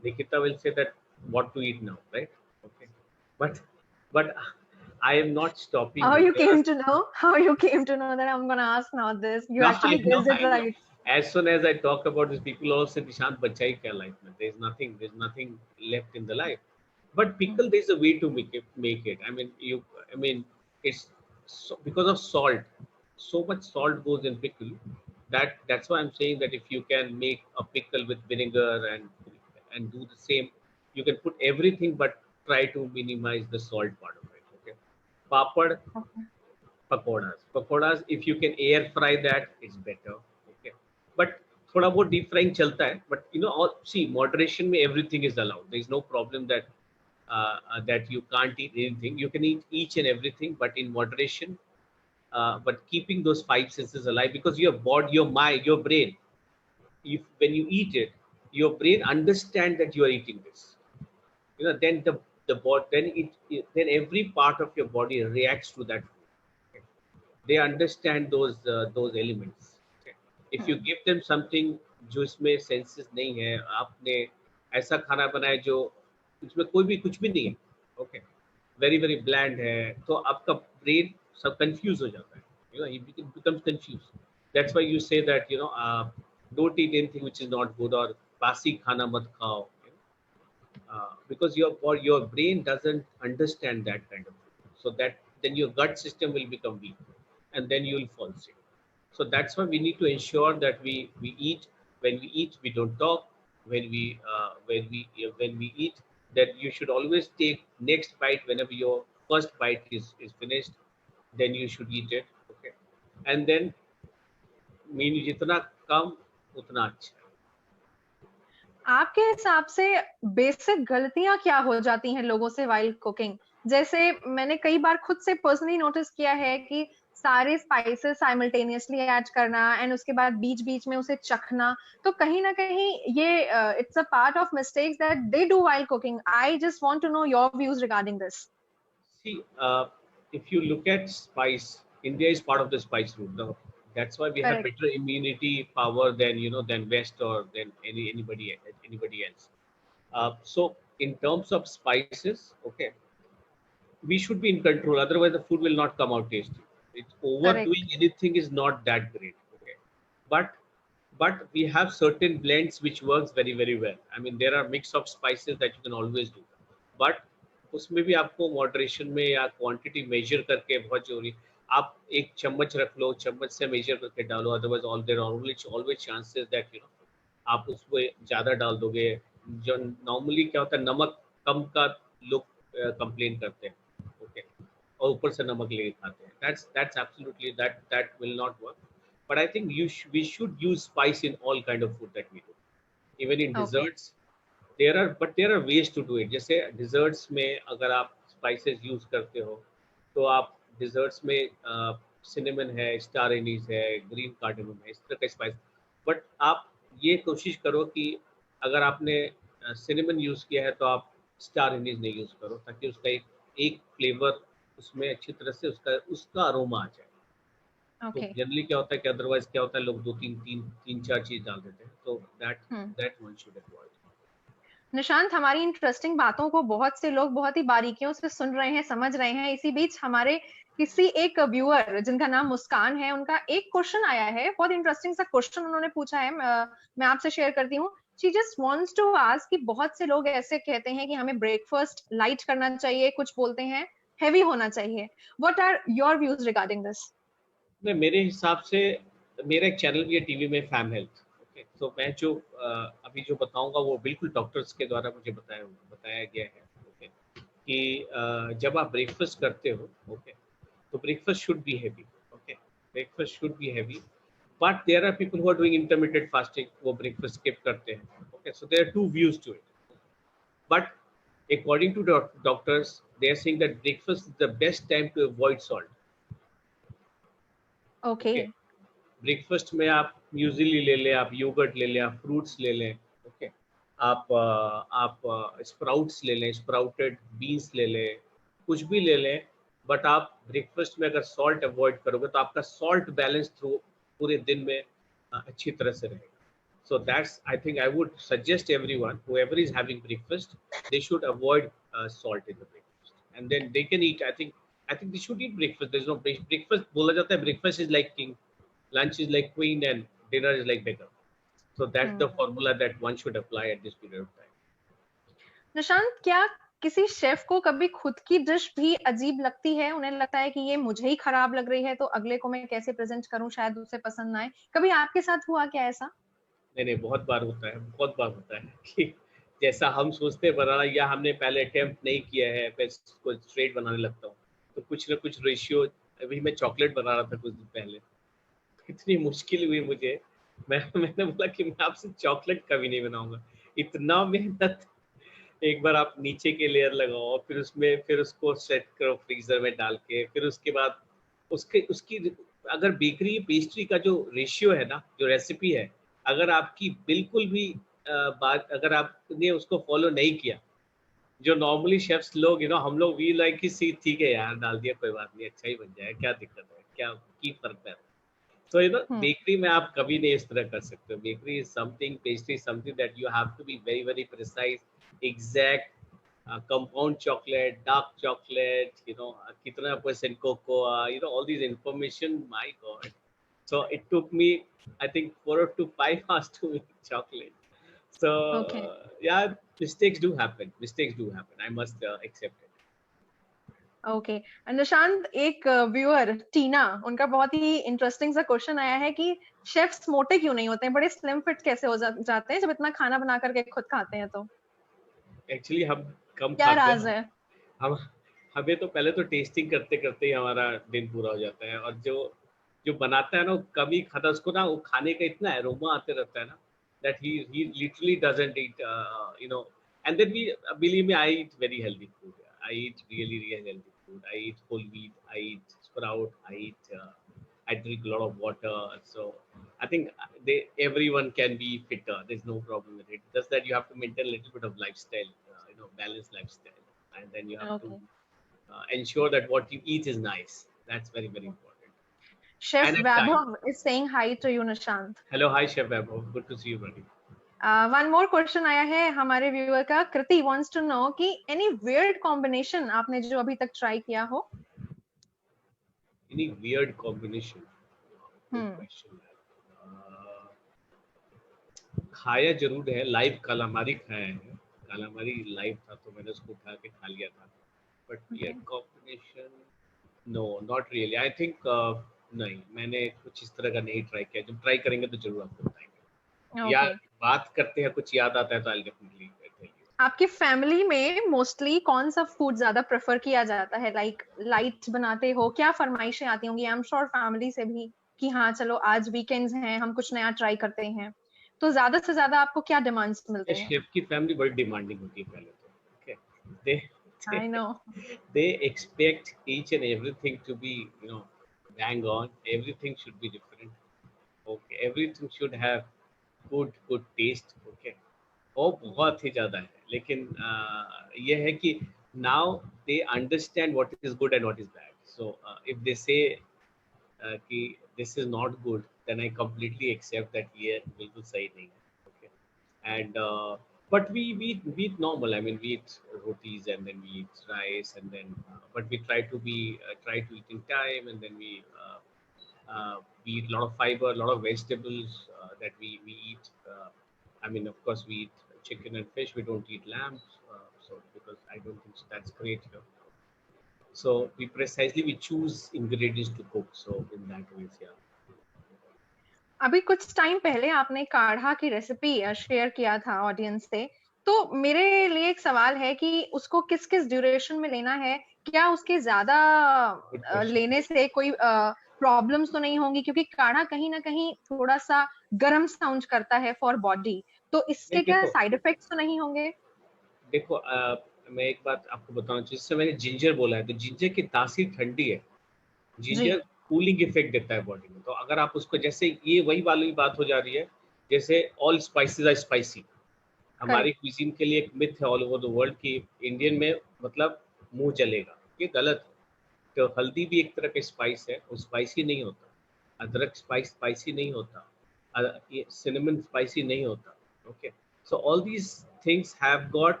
Nikita will say that what to eat now, right? Okay, but I am not stopping
how
you.
you
There are
came to know how you came to know that I'm gonna ask now this, you
no,
actually guessed it
I know.
right.
As soon as I talk about this, people all say, "Nishant, bachcha hi kya life mein? There's nothing left in the life." But pickle, there's a way to make it. I mean, it's so, because of salt. So much salt goes in pickle. That's why I'm saying that if you can make a pickle with vinegar and do the same, you can put everything, but try to minimize the salt part of it. Okay, papad,
Okay.
Pakoras if you can air fry that, it's better. Okay, but थोड़ा बहुत deep frying चलता है, but see, moderation में everything is allowed. There is no problem that you can't eat anything. You can eat each and everything, but in moderation. But keeping those 5 senses alive, because your body, your mind, your brain, if when you eat it, your brain understand that you are eating this. Then the body, then every part of your body reacts to that food. Okay? They understand those elements. Okay? If you give them something जो इसमें senses नहीं है, आपने ऐसा खाना बनाया जो उसमें कोई भी कुछ भी नहीं है, ओके, वेरी वेरी ब्लैंड है, तो आपका ब्रेन सब कंफ्यूज हो जाता है. It becomes confused. That's why you say that don't eat anything which is not good, or बासी खाना मत खाओ. Because your brain doesn't understand that kind of food. So that then your gut system will become weak, and then you will fall sick. So that's why we need to ensure that we eat. When we eat, we don't talk. When we eat, that you should always take next bite whenever your first bite is finished. Then you should eat it. Okay, and then mean जितना कम उतना अच्छा.
आपके हिसाब से basic गलतियां क्या हो जाती हैं लोगों से वाइल कुकिंग? जैसे मैंने कई बार खुद से पर्सनली नोटिस किया है कि सारे स्पाइसेस साइमल्टेनियसली ऐड करना एंड उसके बाद बीच बीच में उसे चखना, तो कहीं ना कहीं ये it's a part of mistakes that they do while cooking. I just want to know your views regarding this.
See, if you look at spice, India is part of the spice route. That's why we have
correct.
better immunity power than West or than anybody else. So in terms of spices, okay, we should be in control. Otherwise, the food will not come out tasty. It's overdoing
correct.
anything is not that great. Okay, but we have certain blends which works very very well. I mean, there are mix of spices that you can always do, but उसमें भी आपको moderation में या quantity major करके बहुत जरूरी. आप एक चम्मच रख लो, चम्मच से मेजर करके डालो. अदरवाइज ऑलवेज चांसेस दैट आप उसको ज्यादा डाल दोगे. जो नॉर्मली क्या होता है, नमक कम का लोग कंप्लेन करते हैं. ओके, और ऊपर से नमक लेके खाते हैं. that's absolutely that will not work. But I think we should use spice in all kind of food that we do, even in
okay.
desserts. there are ways to do it. जैसे desserts में अगर आप spices use करते हो, तो आप desserts में cinnamon है, star anise है, green cardamom है, इस तरह का spice. बट आप ये कोशिश करो कि अगर आपने cinnamon यूज किया है तो आप star anise नहीं यूज करो, ताकि उसका एक फ्लेवर उसमें अच्छी तरह से उसका अरोमा आ जाए. तो
ओके.
जनरली क्या होता है कि अदरवाइज क्या होता है, लोग दो तीन चार चीज डाल देते हैं. तो that one should avoid.
Nishant, हमारी इंटरेस्टिंग बातों को बहुत से लोग बहुत ही बारीकियों से सुन रहे हैं, समझ रहे हैं. इसी बीच हमारे किसी एक व्यूअर जिनका नाम मुस्कान है, उनका एक क्वेश्चन आया है, बहुत इंटरेस्टिंग सा क्वेश्चन उन्होंने पूछा है, मैं आपसे शेयर करती हूँ। She just wants to ask कि बहुत से लोग ऐसे कहते हैं कि हमें ब्रेकफास्ट लाइट करना चाहिए, कुछ बोलते हैं हेवी होना चाहिए। What are your views regarding this?
नहीं, मेरे हिसाब से मेरा एक चैनल भी है टीवी में, फैम हेल्थ। ओके, तो मैं जो अभी जो बताऊंगा वो बिल्कुल डॉक्टर्स के द्वारा मुझे बताया गया है। ओके, कि जब आप ब्रेकफास्ट करते हो, ओके, तो breakfast should be heavy. Okay, breakfast should be heavy, but there are people who are doing intermediate fasting, वो ब्रेकफास्ट स्किप करते हैं। Okay, so there are two views to it, but according to doctors, they are saying that breakfast is the best time to avoid salt.
Okay.
Okay, breakfast में आप म्यूजिली ले लें, आप yogurt ले लें, आप फ्रूट्स ले लें। ओके, आप स्प्राउट्स ले लें, स्प्राउटेड बीन्स ले लें, कुछ भी ले लें, बट आप ब्रेकफास्ट में अगर सॉल्ट अवॉइड करोगे तो आपका सॉल्ट बैलेंस थ्रू पूरे दिन में अच्छी तरह से रहेगा। So that's, I think I would suggest everyone, whoever is having breakfast, they should avoid salt in the breakfast, and then they can eat. I think they should eat breakfast. There's no breakfast. बोला जाता है breakfast is like king, lunch is like queen, and dinner is like beggar. So that's the formula that one should apply at this period of time.
Nishant, क्या किसी chef को कभी खुद की dish भी अजीब लगती है? उन्हें लगता है कि ये मुझे ही खराब लग रही है, तो अगले को मैं कैसे प्रेजेंट करूं, शायद उसे पसंद ना आए। कभी आपके साथ हुआ क्या ऐसा?
नहीं नहीं, बहुत बार होता है, बहुत बार होता है कि जैसा हम सोचते हैं बनाना, या हमने पहले अटेम्प्ट नहीं किया है, मैं इसको स्ट्रेट बनाने लगता हूँ, तो कुछ ना कुछ रेशियो। अभी मैं चॉकलेट बना रहा था कुछ दिन पहले, इतनी मुश्किल हुई मुझे। मैंने बोला कि मैं आपसे चॉकलेट कभी नहीं बनाऊंगा, इतना मेहनत। एक बार आप नीचे के लेयर लगाओ, फिर उसमें फिर उसको सेट करो फ्रीजर में डाल के, फिर उसके बाद उसके उसकी अगर बेकरी पेस्ट्री का जो रेशियो है ना, जो रेसिपी है, अगर आपकी बिल्कुल भी बात, अगर आपने उसको फॉलो नहीं किया, जो नॉर्मली शेफ्स लोग, हम लोग वी लाइक कि सी ठीक है यार, डाल दिया कोई बात नहीं, अच्छा ही बन जाए, क्या दिक्कत है, क्या की फर्क है। So बेकरी में आप कभी नहीं इस तरह कर सकते हो। Bakery is something, pastry something that you have to be very very precise, exact, compound chocolate, dark chocolate, kitna percent cocoa, all these information, my God. So it took me, I think, 4 to 5 hours to make chocolate. So
okay.
yeah, mistakes do happen. Mistakes do happen. I must accept it.
Okay. Nishant, एक viewer टीना, उनका बहुत ही interesting सा question आया है कि chefs मोटे क्यों नहीं होते हैं, बड़े स्लिम फिट कैसे हो जाते हैं जब इतना खाना बना करके खुद खाते हैं? तो
Actually हम कम
क्या
खाते
राज
हैं।
है?
हम हमें तो पहले तो टेस्टिंग करते करते ही हमारा दिन पूरा हो जाता है, और जो जो बनाता है ना, वो कम ही खाता, उसको ना वो खाने का इतना एरोमा आते रहता है ना, that he literally doesn't eat, and then we, believe me, I eat very healthy food. I eat really really healthy food. I eat whole wheat, I eat sprout, I drink a lot of water. So I think everyone can be fitter. There's no problem with it. Just that you have to maintain a little bit of lifestyle, balanced lifestyle, and then you have to
okay.
ensure that what you eat is nice. That's very very important.
Chef
And at time.
Vaibhav is saying hi to you, Nishant.
Hello, hi Chef Vaibhav. Good to see you, buddy.
One more question आया है हमारे viewer का, Kriti wants to know कि any weird combination आपने जो अभी तक try किया हो?
Any weird combination? Good
हम्म।
question. Uh, खाया जरूर है, लाइव कालामारी खाया है। कालामारी लाइव था तो मैंने उसको उठा के खा लिया था, but
okay.
Weird combination, no not really, I think. नहीं, मैंने कुछ इस तरह का नहीं ट्राई किया। जब ट्राई करेंगे तो जरूर आपको बताएंगे, या
ओके।
बात करते हैं कुछ याद आता है तो आई डेफिनेटली टेल यू।
आपकी फैमिली में मोस्टली कौन सा फूड ज्यादा प्रेफर किया जाता है? लाइक लाइट बनाते हो, क्या फरमाइशें आती होंगी? आई एम श्योर फैमिली से भी कि हाँ चलो आज वीकेंड्स हैं, हम कुछ नया ट्राई करते हैं, तो ज्यादा से ज्यादा आपको क्या डिमांड्स मिलते हैं?
शेफ की फैमिली बड़ी डिमांडिंग होती है पहले तो। Okay, they
I know.
they expect each and everything to be, bang on. Everything should be different. Okay, everything should have good taste. Okay, वो बहुत ही ज़्यादा है, लेकिन ये है कि now they understand what is good and what is bad. So if they say कि this is not good, then I completely accept that ये बिल्कुल सही नहीं है. Okay, and But we eat normal. I mean, we eat rotis and then we eat rice and then, but we try to eat in time, and then we eat a lot of fiber, a lot of vegetables that we eat. I mean, of course, we eat chicken and fish. We don't eat lamb, so because I don't think so that's great here. So we choose ingredients to cook. So in that way, yeah.
अभी कुछ time पहले आपने काढ़ा की recipe share किया था audience से, तो मेरे लिए एक सवाल है कि उसको किस किस ड्यूरेशन में लेना है, क्या उसके ज्यादा लेने से कोई प्रॉब्लम्स तो नहीं होंगी, क्योंकि काढ़ा कहीं ना कहीं थोड़ा सा गर्म साउंड करता है फॉर बॉडी, तो इसके क्या साइड इफेक्ट्स तो नहीं होंगे?
देखो, मैं एक बात आपको बताऊं, जिससे मैंने जिंजर बोला है, तो जिंजर की तासीर ठंडी है, जिंजर कूलिंग इफेक्ट देता है बॉडी में। तो अगर आप उसको, जैसे ये वही वाली बात हो जा रही है, जैसे ऑल स्पाइसेस आर स्पाइसी, हमारी क्विजीन के लिए एक मिथ है ऑल ओवर द वर्ल्ड की इंडियन में मतलब मुंह जलेगा, ये गलत है। तो हल्दी भी एक तरह का स्पाइस है, वो स्पाइसी नहीं होता। अदरक स्पाइसी नहीं होता, सिनेमन स्पाइसी नहीं होता। Okay, so all these things have got,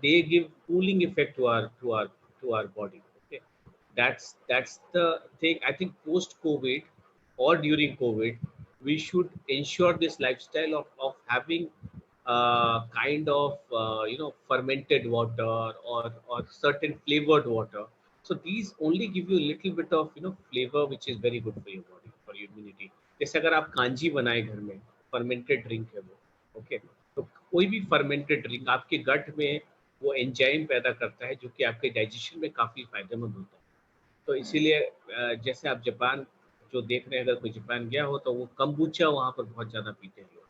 they give cooling effect to our body. Okay, that's the thing. I think post COVID or during COVID, we should ensure this lifestyle of having kind of fermented water or certain flavored water. So these only give you a little bit of flavor, which is very good for your body, for your immunity. जैसे अगर आप कांजी बनाए घर में, fermented drink है वो, okay, तो कोई भी फर्मेंटेड ड्रिंक आपके गट में वो एंजाइम पैदा करता है, जो कि आपके डाइजेशन में काफ़ी फायदेमंद होता है। तो इसीलिए जैसे आप जापान जो देख रहे हैं, अगर कोई जापान गया हो तो वो कम्बुचा वहाँ पर बहुत ज़्यादा पीते हैं लोग,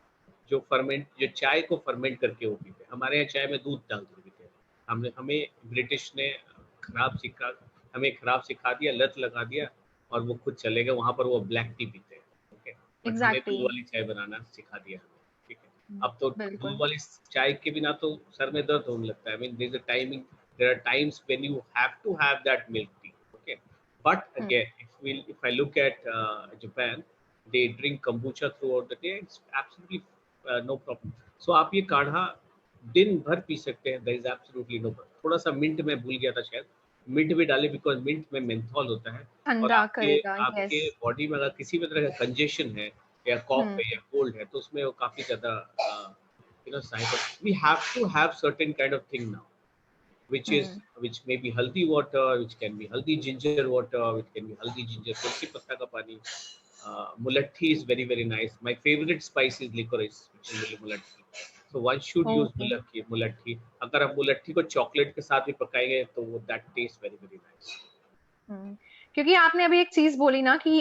जो चाय को फर्मेंट करके वो पीते हैं। हमारे यहाँ चाय में दूध डाल कर पीते हैं। हमें ब्रिटिश ने हमें खराब सिखा दिया, लत लगा दिया, और वो खुद चले गए वहाँ पर, वो ब्लैक टी पीते हैं। ओके, हमें दूध वाली चाय बनाना सिखा दिया। अब तो दूध वाली चाय के बिना तो सर में दर्द होने लगता है। I mean, there are times when you have to have that milk tea. Okay, but again, if I look at Japan, they drink kombucha throughout the day. It's absolutely no problem. So आप ये काढ़ा दिन भर P सकते हैं. There is absolutely no problem. थोड़ा सा mint में भूल गया था शायद, मिंट भी डाले, बिकॉज मिंट में मेंथॉल होता है, और आपके बॉडी में अगर किसी भी तरह का कंजेशन है या कॉफ है या कोल्ड है, तो उसमें वो काफी ज्यादा we have to have certain kind of thing now, which may be haldi water, which can be haldi ginger water, which can be haldi ginger tulsi patta ka pani. Mulatti is very very nice. My favorite spice is licorice, which is mulatti. So one should use mulatti. अगर आप mulatti को chocolate के साथ भी पकाएंगे तो वो that tastes very very nice.
क्योंकि आपने अभी एक चीज बोली ना कि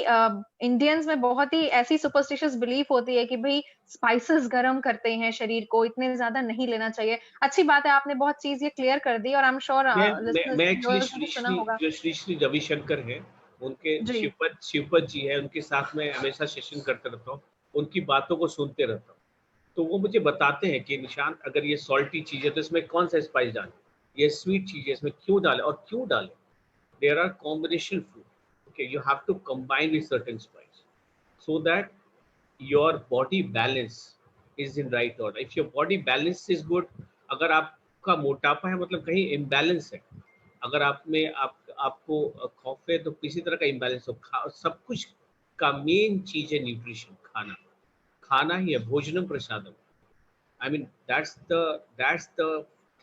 इंडियंस में बहुत ही ऐसी सुपरस्टिशियस बिलीफ होती है कि भाई स्पाइसेस गर्म करते हैं शरीर को, इतने ज्यादा नहीं लेना चाहिए। अच्छी बात है, आपने बहुत चीज ये क्लियर कर दी, और आई एम श्योर
मैं एक्चुअली जो श्री श्री रविशंकर है, उनके शिवपत जी है, उनके साथ में हमेशा सेशन करते रहता हूँ, उनकी बातों को सुनते रहता हूँ। तो वो मुझे बताते हैं कि निशांत, अगर ये सॉल्टी चीज है तो इसमें कौन सा स्पाइस डालें, ये स्वीट चीज है इसमें क्यों डालें और क्यों डालें। There are combination food. Okay, you have to combine with certain spice so that your body balance is in right order. If your body balance is good, अगर आपका मोटापा है मतलब कहीं imbalance है, अगर आपको खौफ है तो किसी तरह का imbalance हो। सब कुछ का मेन चीज है न्यूट्रिशन, खाना ही है, भोजनम प्रसादम। I mean, that's the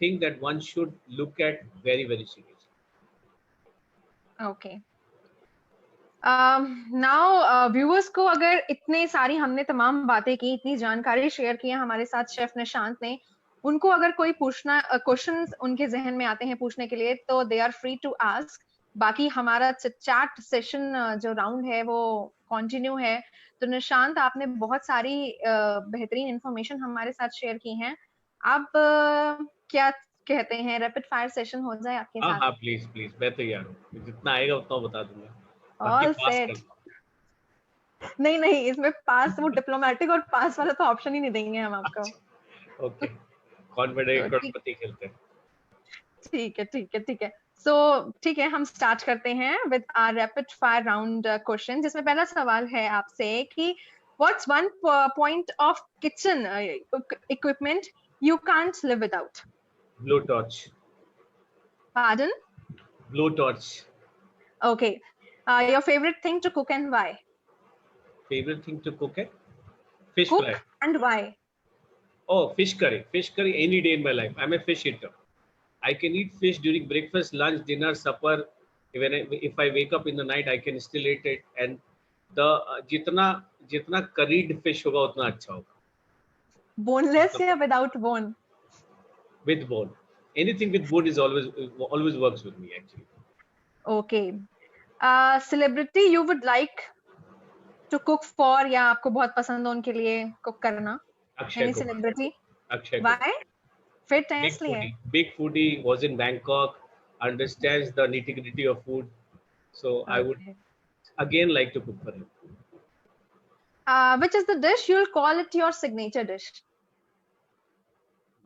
thing that one should look at very very seriously.
Okay, now viewers को अगर इतने सारी हमने तमाम बातें की, इतनी जानकारी शेयर की है हमारे साथ शेफ निशांत ने, उनको अगर कोई क्वेश्चंस उनके जहन में आते हैं पूछने के लिए, तो they are free to ask. बाकी हमारा चैट सेशन जो राउंड है वो कंटिन्यू है। तो निशांत, आपने बहुत सारी बेहतरीन इंफॉर्मेशन हमारे साथ शेयर की हैं। आप क्या कहते हैं, रैपिड फायर सेशन हो जाए आपके साथ?
हाँ, प्लीज प्लीज, मैं तैयार हूँ, जितना आएगा उतना बता दूंगा।
All set. नहीं, इसमें पास वो डिप्लोमेटिक और पास वाला तो ऑप्शन ही नहीं देंगे हम आपको।
ओके, कॉन्फिडेंट करोड़पति खेलते हैं।
ठीक है। सो ठीक है, हम स्टार्ट करते हैं with our rapid fire round question, जिसमें पहला सवाल है आपसे कि what's one point of kitchen equipment you can't live without?
Blowtorch.
Pardon?
Blowtorch.
Okay. Your favorite thing to cook and why?
Favorite thing to cook है? Fish fry.
Cook and why?
Oh, fish curry. Fish curry any day in my life. I'm a fish eater. I can eat fish during breakfast, lunch, dinner, supper. Even if I wake up in the night, I can still eat it. And the जितना curried fish होगा उतना अच्छा होगा.
Boneless या without bone?
With bone. Anything with bone is always works with me actually.
Okay. Celebrity you would like to cook for या आपको बहुत पसंद हो उनके लिए cook करना? Any celebrity?
Akshay
Why?
Kumar.
Fit है इसलिए.
Big foodie, was in Bangkok, understands the nitty-gritty of food. So I would again like to cook for him.
Which is the dish you'll call it your signature dish?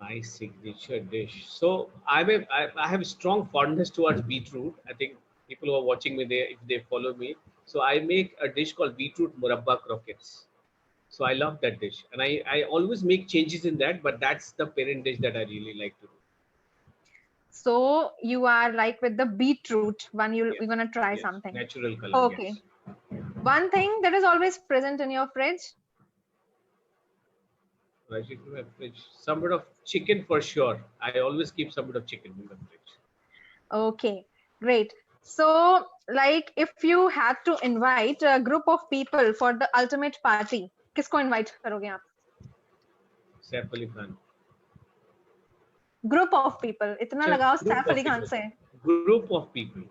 My signature dish. So I have strong fondness towards beetroot. I think people who are watching me, if they follow me, so I make a dish called beetroot murabba croquettes. So I love that dish, and I always make changes in that, but that's the parent dish that I really like to do.
So you are like with the beetroot one, you're gonna try something.
Natural color.
Okay. Yes. One thing that is always present in your fridge.
Some bit of chicken for sure. I always keep some bit of chicken in the fridge.
Okay, great. So, like, if you had to invite a group of people for the ultimate party, किसको invite करोगे आप?
Saif Ali Khan.
Group of people. इतना लगाओ Saif Ali Khan से.
Group of people.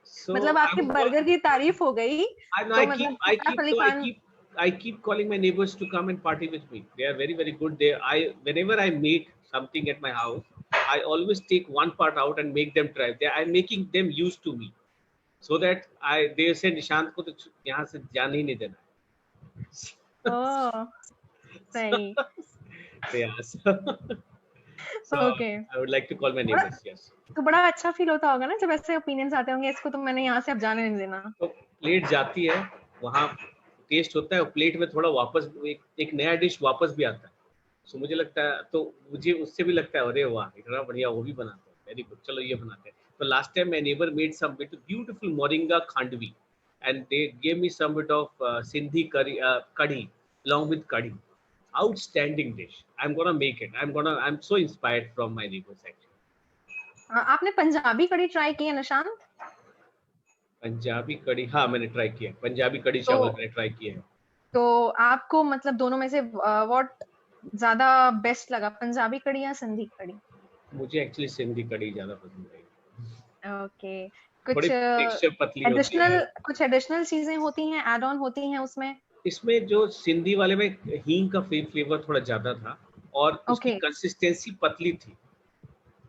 So
मतलब आपके burger की तारीफ हो गई.
I keep calling my neighbors to come and party with me. They are very, very good. Whenever I make something at my house, I always take one part out and make them try. I'm making them used to me, so that they say Nishant को तो यहाँ से जाने ही नहीं देना.
Oh, सही.
Yes. So
okay.
I would like to call my neighbors. Yes.
तो बड़ा अच्छा फील होता होगा ना जब ऐसे ओपिनियंस आते होंगे इसको तो मैंने यहाँ से अब जाने नहीं देना.
तो प्लेट जाती है वहाँ टेस्ट होता है और प्लेट में थोड़ा वापस एक नया डिश वापस भी आता है. सो मुझे लगता है तो मुझे उससे भी लगता है अरे वाह इतना बढ़िया वो भी बनाते हैं. वेरी गुड चलो ये बनाते हैं. तो last time my neighbour made some bit beautiful moringa khandvi and they gave me some bit of Sindhi curry along with curry. Outstanding dish. I'm gonna make it. I'm so inspired from my neighbors actually.
आपने पंजाबी कड़ी try की है निशांत?
पंजाबी कड़ी हाँ मैंने try किया है. पंजाबी कड़ी चावल मैंने ट्राई किया है.
तो आपको मतलब दोनों में से व्हाट ज्यादा बेस्ट लगा, पंजाबी कड़ी या सिंधी कड़ी?
मुझे एक्चुअली सिंधी कड़ी ज्यादा पसंद है.
ओके. कुछ एडिशनल चीजें होती हैं, ऐड ऑन होती हैं उसमें?
इसमें जो सिंधी वाले में हींग का फ्लेवर थोड़ा ज्यादा था और उसकी कंसिस्टेंसी पतली थी.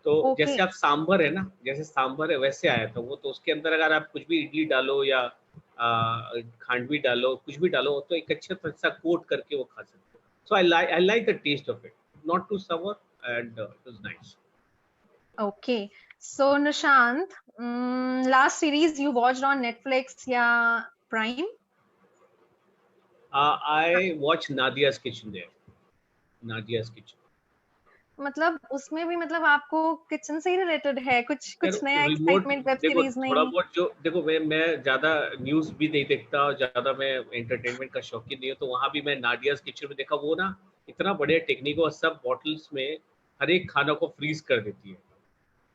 तो जैसे आप सांभर है ना, जैसे सांभर है वैसे आया था वो. तो उसके अंदर अगर आप कुछ भी इडली डालो या खांडवी डालो, कुछ भी डालो तो एक अच्छा सा कोट करके वो खा सकते हो. So I like the taste of it, not too sour and it was nice.
Okay. So Nishant, last series you watched on Netflix या Prime?
I watched Nadia's Kitchen there. Nadia's Kitchen.
मतलब उसमें भी मतलब आपको kitchen से ही related है कुछ नया एक्साइटमेंट वेब सीरीज में?
थोड़ा बहुत जो देखो मैं ज्यादा न्यूज भी नहीं देखता और ज्यादा मैं एंटरटेनमेंट का शौकीन नहीं हूँ. तो वहां भी मैं नाडियाज किचन में देखा. वो ना इतना बढ़िया टेक्निक और सब बॉटल्स में हर एक खाना को फ्रीज कर देती है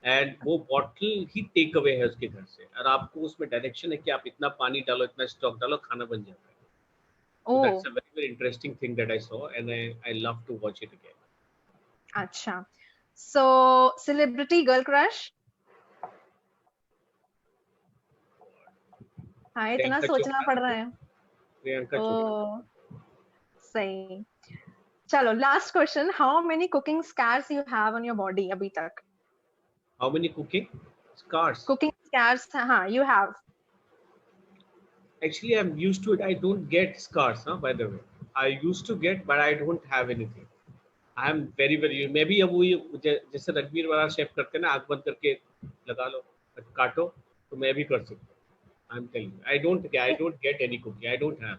एंड वो बॉटल ही टेक अवे है उसके घर से और आपको उसमें डायरेक्शन है कि आप इतना पानी डालो, इतना स्टॉक डालो, खाना बन जाता है. So that's a very, very interesting thing that I saw and I love to watch it again.
अच्छा. So celebrity girl crush? हाँ इतना सोचना पड़ रहा है.
प्रियंका चोपड़ा.
सही. चलो last question. How many cooking scars you have on your body अभी तक?
How many cooking scars?
Cooking scars, हाँ, you have.
Actually, I'm used to it. I don't get scars, by the way. I used to get, but I don't have anything. I'm very, very. Maybe अब वही जैसे रणवीर वाला chef करते हैं ना, आँख बंद करके लगा लो, काटो, तो मैं भी कर सकता हूँ. I'm telling you, I don't get any cooking. I don't have.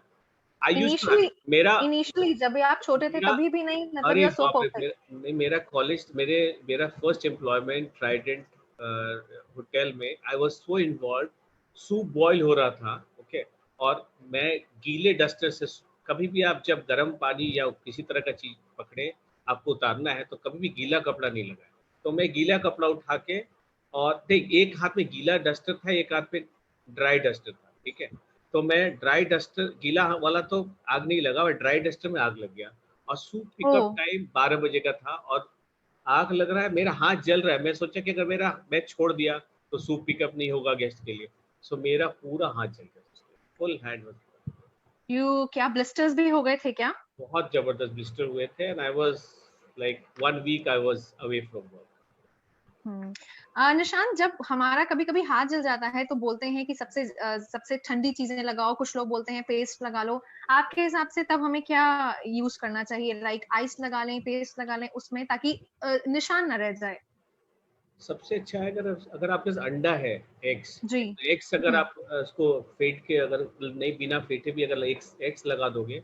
I used to
initially
मेरा
इनिशियली जब भी आप छोटे थे
मेरा
तभी भी नहीं, मतलब
अरे
यू आर सो
बाप रे,
परफेक्ट।
नहीं, मेरा कॉलेज मेरा फर्स्ट एम्प्लॉयमेंट ट्राइडेंट होटल में, I was so involve, soup boil हो रहा था, ओके, और मैं गीले डस्टर से, कभी भी आप जब गर्म पानी या किसी तरह का चीज पकड़े, आपको उतारना है तो कभी भी गीला कपड़ा नहीं लगाए। तो मैं गीला कपड़ा उठा के, और देख, एक हाथ में गीला डस्टर था, एक हाथ में ड्राई डस्टर था, ठीक है। तो मैं ड्राई डस्टर, गीला वाला तो आग नहीं लगा, और ड्राई डस्टर में आग लग गया। और सूप
ओ
पिकअप टाइम 12 बजे का था, और आग लग रहा है, मेरा हाथ जल रहा है। मैं सोचा कि अगर मेरा मैं छोड़ दिया तो सूप पिकअप नहीं होगा गेस्ट के लिए। सो मेरा पूरा हाथ जल गया, फुल हैंड।
यू क्या ब्लिस्टर्स भी हो गए थे क्या?
बहुत जबरदस्त ब्लिस्टर हुए थे, and I was like 1 week I was away from work.
Nishant, जब हमारा कभी कभी हाथ जल जाता है तो बोलते हैं कि सबसे ठंडी चीजें लगाओ, कुछ लोग बोलते हैं पेस्ट लगा लो। आपके हिसाब से तब हमें क्या यूज करना चाहिए? लाइक आइस लगा लें, पेस्ट लगा लें उसमें, ताकि निशान ना रह जाए।
सबसे अच्छा है, अगर अगर आपके पास अंडा है, एग्स,
जी।
एग्स अगर आप उसको फेंट के, अगर नहीं बिना फेंटे भी अगर एग्स एग्स लगा दोगे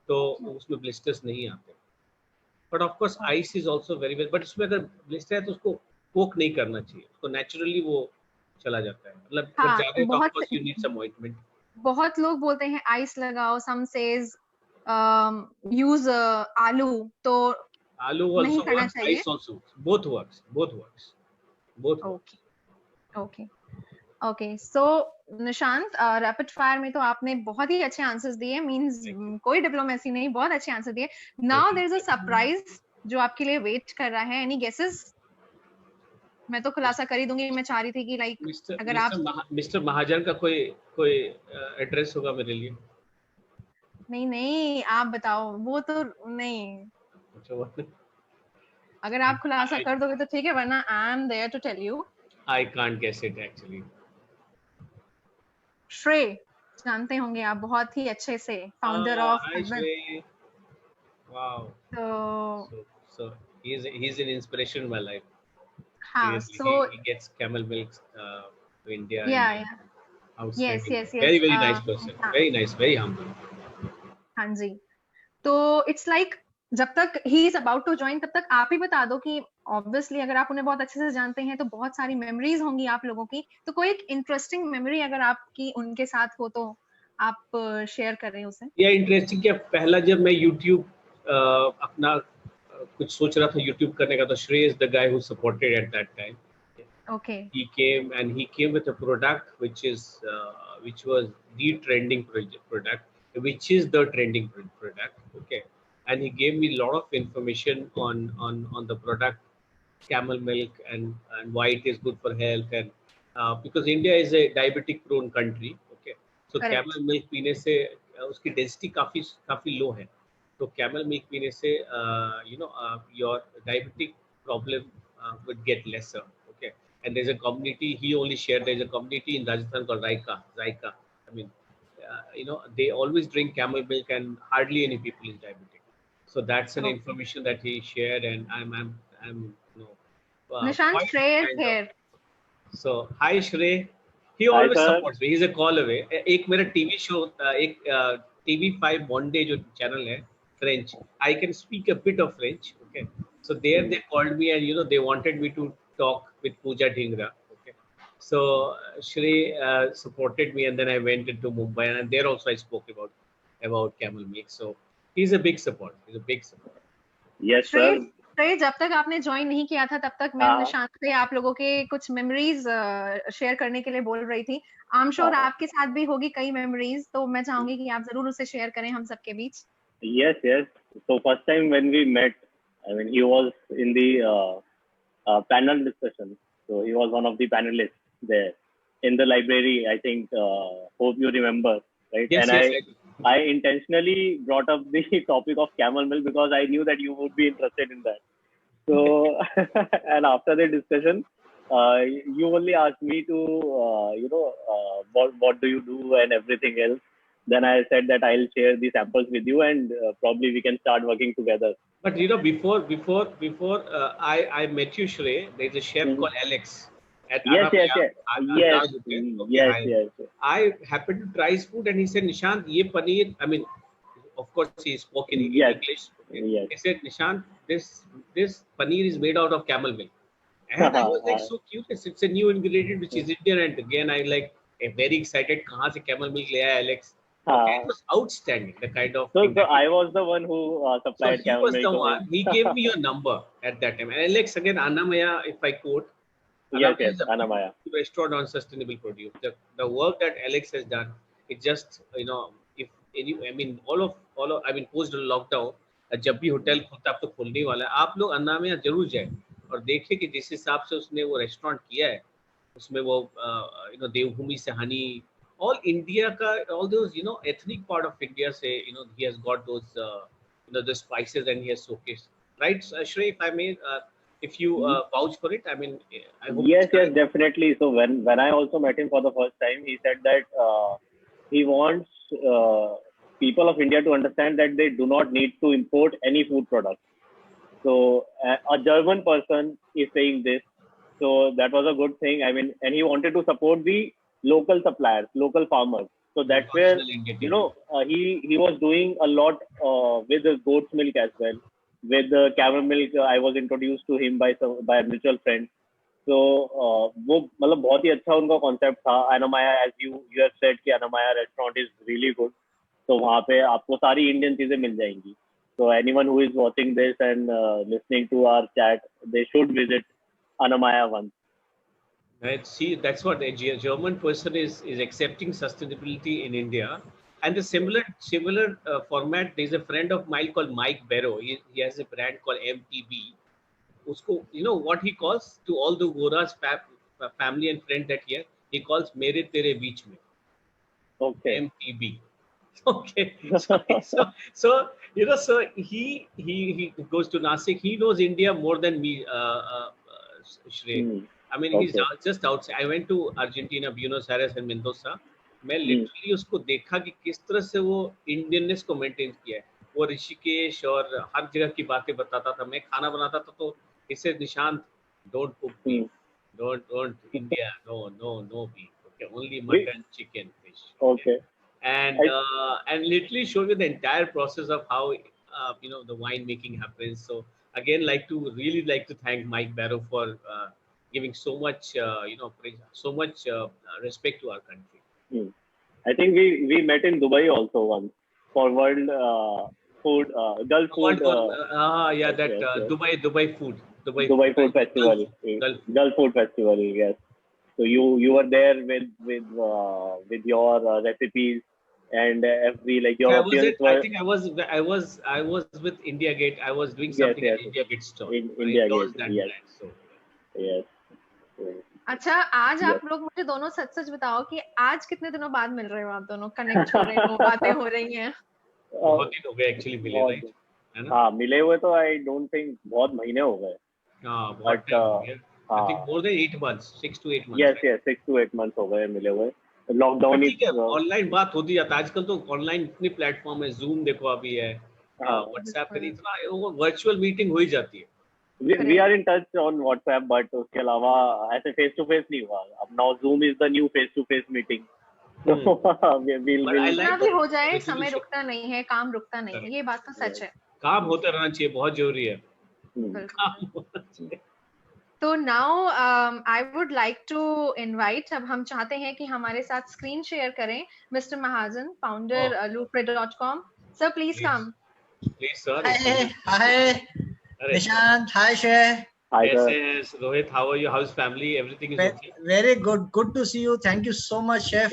तो उसमें ब्लिस्टर्स नहीं आते। But of course ice is also very well, but उसमें अगर ब्लिस्टर है तो उसको पोक नहीं करना चाहिए, उसको नेचुरली वो चला जाता है। मतलब अगर
हाँ,
ज्यादा है तो of course you need some ointment.
बहुत लोग बोलते हैं आइस लगाओ, सम सेज यूज आलू, तो
आलू
नहीं
आल्सो
करना
वर्क्स,
चाहिए।
Ice also, both works, both works, both
okay,
works.
Okay, okay. So Nishant, rapid fire में तो आपने बहुत ही अच्छे आंसर्स दिए, मींस
थैंक यू,
कोई डिप्लोमेसी नहीं, बहुत अच्छे आंसर दिए। Now
thank
there is a
you.
Surprise जो आपके लिए वेट कर रहा है। Any guesses? मैं तो खुलासा कर ही दूंगी, मैं चाह रही थी कि लाइक
मिस्टर
अगर आप,
मिस्टर महाजन का कोई कोई एड्रेस होगा मेरे लिए?
नहीं नहीं आप बताओ, वो तो नहीं,
अच्छा,
अगर आप खुलासा
आई
कर दोगे तो ठीक है, वरना I am there to tell you.
I can't guess it actually.
Shrey जानते होंगे आप, बहुत ही अच्छे से, founder of
high
advent.
Shrey, wow,
तो
so he's an inspiration in my life.
हाँ,
Seriously,
so
he gets camel milk to India,
या
and
या yes
outstanding guy.
Yes
Very
yes,
very nice person,
हाँ
very nice, very humble.
हाँ जी। तो it's like जब तक he is about to join तब तक आप ही बता दो कि ऑब्वियसली अगर आप उन्हें बहुत अच्छे से जानते हैं तो बहुत सारी मेमोरीज होंगी आप लोगों की, तो कोई एक इंटरेस्टिंग मेमोरी अगर आपकी उनके साथ हो तो आप शेयर कर रहे हैं उसे।
यह इंटरेस्टिंग क्या, पहला जब मैं YouTube अपना कुछ सोच रहा था YouTube करने का, तो श्रेय is the guy who supported at that time.
Okay,
He came with a product which was the trending product, which is the trending product, okay. And he gave me a lot of information on the product, camel milk, and why it is good for health, and because India is a diabetic prone country, okay. So
correct.
camel milk पीने से उसकी density काफी काफी लो है। तो camel milk पीने से your diabetic problem would get lesser, okay. And there's a community, he only shared, there's a community in Rajasthan called Raika. I mean, they always drink camel milk, and hardly any people is diabetic. So that's an
okay,
information that he shared, and I'm
Nishant,
quite
श्रेय is
kind of.
Here.
So hi Shrey, he
Hi
always
sir.
supports me, he's a call away. एक मेरा TV show, एक TV5 Monday जो channel है, French, I can speak a bit of French, okay. So there they called me, and they wanted me to talk with Pooja Dhingra, okay. So Shrey supported me, and then I went into Mumbai, and there also I spoke about camel milk. So he's a big support,
Yes
श्रेय,
sir.
श्रेय, जब तक आपने join नहीं किया था तब तक मैं
हाँ
निशांत से आप लोगों के कुछ मेमोरीज शेयर करने के लिए बोल रही थी। आई एम श्योर
हाँ.
आपके साथ भी होगी कई मेमोरीज, तो मैं चाहूंगी कि आप जरूर उसे शेयर करें हम सबके बीच।
Yes, yes. So first time when we met, I mean he was in the panel discussion. So he was one of the panelists there in the library. I think hope you remember, right?
yes,
And
yes,
I intentionally brought up the topic of camel milk because I knew that you would be interested in that. So and after the discussion, you only asked me to what do you do and everything else. Then I said that I'll share the samples with you, and probably we can start working together.
But before I met you, Shrey, there's a chef called Alex at
Yes, yes, yes, yes,
Anand Hotel. Okay,
yes,
hi.
yes.
I happened to try his food, and he said, Nishant, ye paneer, I mean, of course he spoke in
Yes.
English.
Yes.
He said, Nishant, this paneer is made out of camel milk. And I was like so curious. It's a new ingredient which is Indian, and again I like very excited. कहाँ से camel milk ले आया Alex? Okay, it was outstanding. The kind of
So
thing that
I was the one who
so
supplied
he
camel
was
milk.
the one. He gave me your number at that time. And Alex, again, Annamaya, if I quote,
Yes,
Annamaya is a
Annamaya.
restaurant on sustainable produce. The work that Alex has done, it just, if any, I mean, I mean, post lockdown, जब भी hotel खुलता है अब तो खुलने ही वाला है, आप लोग अन्नामया जरूर जाए और देखिए कि जिस हिसाब से उसने वो रेस्टोरेंट किया है, उसमें वो देवभूमि से Honey, all India ka, all those ethnic part of India say he has got those the spices and he has showcased, right, Shrey, if I may, if you vouch for it, I mean, I hope
Yes, definitely. So when I also met him for the first time, he said that he wants people of India to understand that they do not need to import any food products. So a German person is saying this, so that was a good thing. I mean, and he wanted to support the local suppliers, local farmers. So that's where he was doing a lot with the goat's milk as well. With the camel milk, I was introduced to him by a mutual friend. So वो मतलब बहुत ही अच्छा उनका concept था. Annamaya, as you have said कि Annamaya restaurant is really good. तो वहाँ पे आपको सारी Indian चीजें मिल जाएंगी. So anyone who is watching this and listening to our chat, they should visit Annamaya once.
Right. See, that's what a German person is accepting sustainability in India, and the similar format. There's a friend of mine called Mike Barrow. He has a brand called MTB. Usko, what he calls to all the Gora's family and friends that he calls Mere Tere Beech Mein.
Okay.
MTB. Okay. So he goes to Nasik. He knows India more than me, Shrey. I mean, he's just outside. I went to Argentina, Buenos Aires and Mendoza. मैं literally उसको देखा कि किस तरह से वो Indianness को maintain किया है. वो ऋषिकेश और हर जगह की बातें बताता था. मैं खाना बनाता था तो इससे Nishant, don't cook beef, don't India, no beef. Okay, only mutton, chicken, fish.
Okay.
And literally show you the entire process of how the wine making happens. So again, really like to thank Mike Barrow for giving so much so much respect to our country.
I think we met in Dubai also once for World Food Gulf Food.
Dubai Food.
Dubai Food Festival. Gulf Food Festival. Yes. So you were there with your recipes. And every your
appearance. I think I was with India Gate. I was doing something at India Gate store.
India Gate. Yes. Yes.
अच्छा, आज आप लोग मुझे दोनों सच बताओ कि आज कितने दिनों बाद मिल रहे हो आप दोनों, कनेक्ट हो रहे हो, बातें हो रही हैं?
बहुत दिन हो गए एक्चुअली मिले, राइट? है ना?
हाँ, मिले हुए तो आई डोंट थिंक बहुत महीने हो गए.
हाँ, बहुत टाइम हो गया. I think more than 8 months, 6 to 8 months.
Yes, 6 to 8 months हो गए मिले हुए. लॉकडाउन ही
ऑनलाइन बात होती है. आजकल तो ऑनलाइन इतने प्लेटफॉर्म है, जूम देखो अभी है, व्हाट्सएप पे इतना वर्चुअल मीटिंग हो ही जाती है.
We are in touch on WhatsApp, but उसके अलावा ऐसे फेस टू फेस नहीं हुआ. अब now Zoom is the new face to face meeting.
जितना भी हो जाए, समय रुकता नहीं है, काम रुकता नहीं है, ये बात तो सच है.
काम होता रहना चाहिए, बहुत जरूरी है.
तो now I would like to invite, अब हम चाहते हैं कि हमारे साथ स्क्रीन शेयर करें mister Mahajan, founder loofray.com. Sir, please come.
Please, sir.
Hi. Nishant, hi Shrey.
Hi,
yes, Rohit, how are you? How's family? Everything is okay?
Very good. Good to see you. Thank you so much, Chef.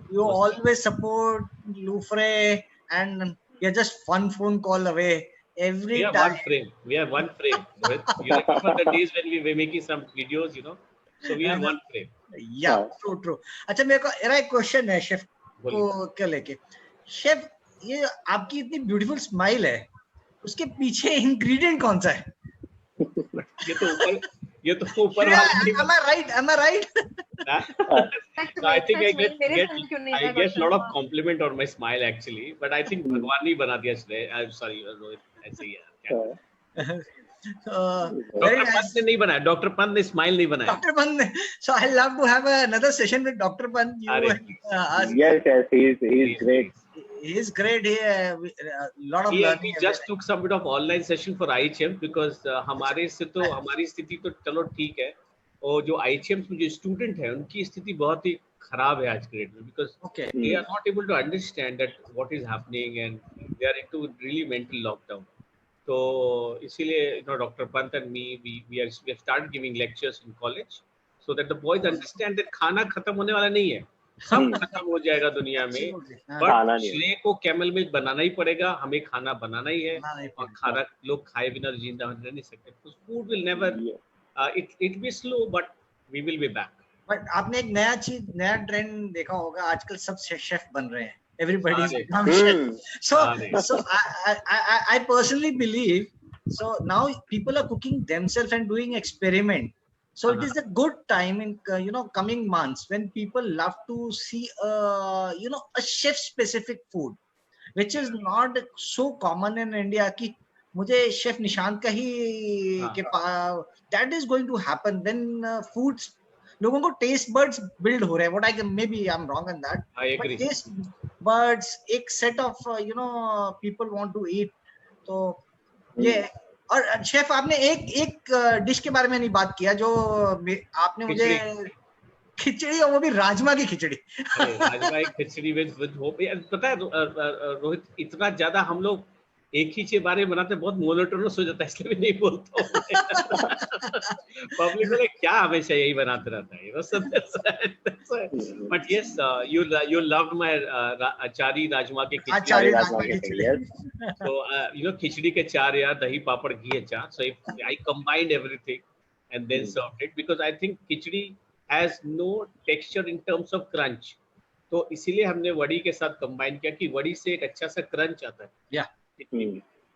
You always support Loofray, and you're just one phone call away every time.
We have one frame. Rohit. You remember the days when we were making some videos, So we have one frame.
Yeah, true. अच्छा, मेरा एक question है chef को क्या लेके. Chef, ये आपकी इतनी ब्यूटीफुल स्माइल है, उसके पीछे इंग्रेडिएंट कौन सा है?
ये तो ऊपर
Am I right?
So I think I get a lot of compliment on my smile actually, but I think भगवान ने बना दिया इसलिए. I'm sorry, Rohit. ऐसे ही है. डॉक्टर पंत ने नहीं बनाया. डॉक्टर पंत ने स्माइल नहीं बनाया.
डॉक्टर पंत ने. So I love to have another session with Dr. Pant.
Yes, he is great.
he's great. He lot of
We
learning.
just took some bit of online session for IHM because हमारे से तो हमारी स्थिति तो चलो ठीक है, और जो IHM में जो स्टूडेंट है उनकी स्थिति बहुत ही खराब है आज के डेट में, because
Okay.
they are not able to understand that what is happening and they are into really mental lockdown. तो इसीलिए Dr. Pant and me we have started giving lectures in college so that the boys understand that खाना खत्म होने वाला नहीं है, सब खत्म हो जाएगा दुनिया में, बट श्रेय को कैमल मिल्क बनाना ही पड़ेगा, हमें खाना बनाना ही है, और खाना लोग खाए बिना जिंदा रह नहीं सकते. Food will never, it be slow but we will be back.
But आपने एक नया ट्रेंड देखा होगा, आजकल सब शेफ बन रहे हैं. Everybody is become chef. So I personally believe, so now people are cooking themselves and doing experiment. So it is a good time in coming months when people love to see a chef specific food which is not so common in India कि मुझे chef Nishant का ही that is going to happen when foods लोगों को taste buds build हो रहे हैं. What I may be I am wrong in that, but taste buds एक set of people want to eat. तो ये, और शेफ आपने एक डिश के बारे में नहीं बात किया जो आपने मुझे, खिचड़ी, और वो भी राजमा की खिचड़ी.
राजमा की खिचड़ी विद होप. पता है रोहित, इतना ज्यादा हम लोग एक ही चीज बारे में बनाते बहुत मोनोटोनस हो जाता है, इसलिए मैं नहीं बोलता हूँ. पब्लिक को क्या हमेशा यही बनाते रहता है. But yes, you loved my achari rajma की खिचड़ी. So खिचड़ी के चार यार, दही पापड़ घी अचार. So I combined everything and then served it because I think khichdi has no texture in terms of crunch. तो इसीलिए हमने वड़ी के साथ कंबाइन किया कि वड़ी से एक अच्छा सा क्रंच आता है.
Yeah.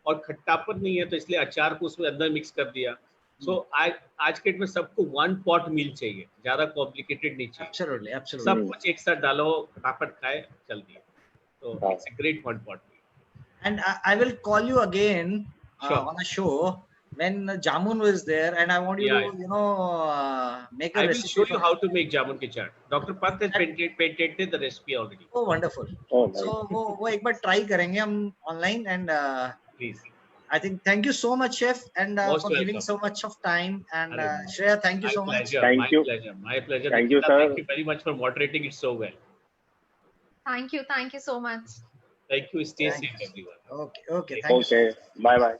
और खट्टापन नहीं है, तो इसलिए अचार को उसमें अंदर मिक्स कर दिया. सो आज के डेट में सबको वन पॉट मील चाहिए, ज्यादा कॉम्प्लिकेटेड नहीं चाहिए.
Absolutely, absolutely.
सब कुछ एक साथ डालो, फटाफट खाए, चल दिया. तो it's a great one pot meal.
And I will call you again on a show when jamun was there, and I want you to make a recipe.
I will show you how to make jamun ki chaat. Dr. Pant has patented the recipe already.
Oh, wonderful. So वो एक बार try करेंगे हम online, and
please.
I think thank you so much, chef, and for giving so much of time. And Shreya, thank you so much.
Thank you.
My pleasure.
Thank you, sir.
Thank you very much for moderating it so well.
Thank you so much.
Thank you. Stay safe, everyone.
Okay. Thank you.
Okay. Bye.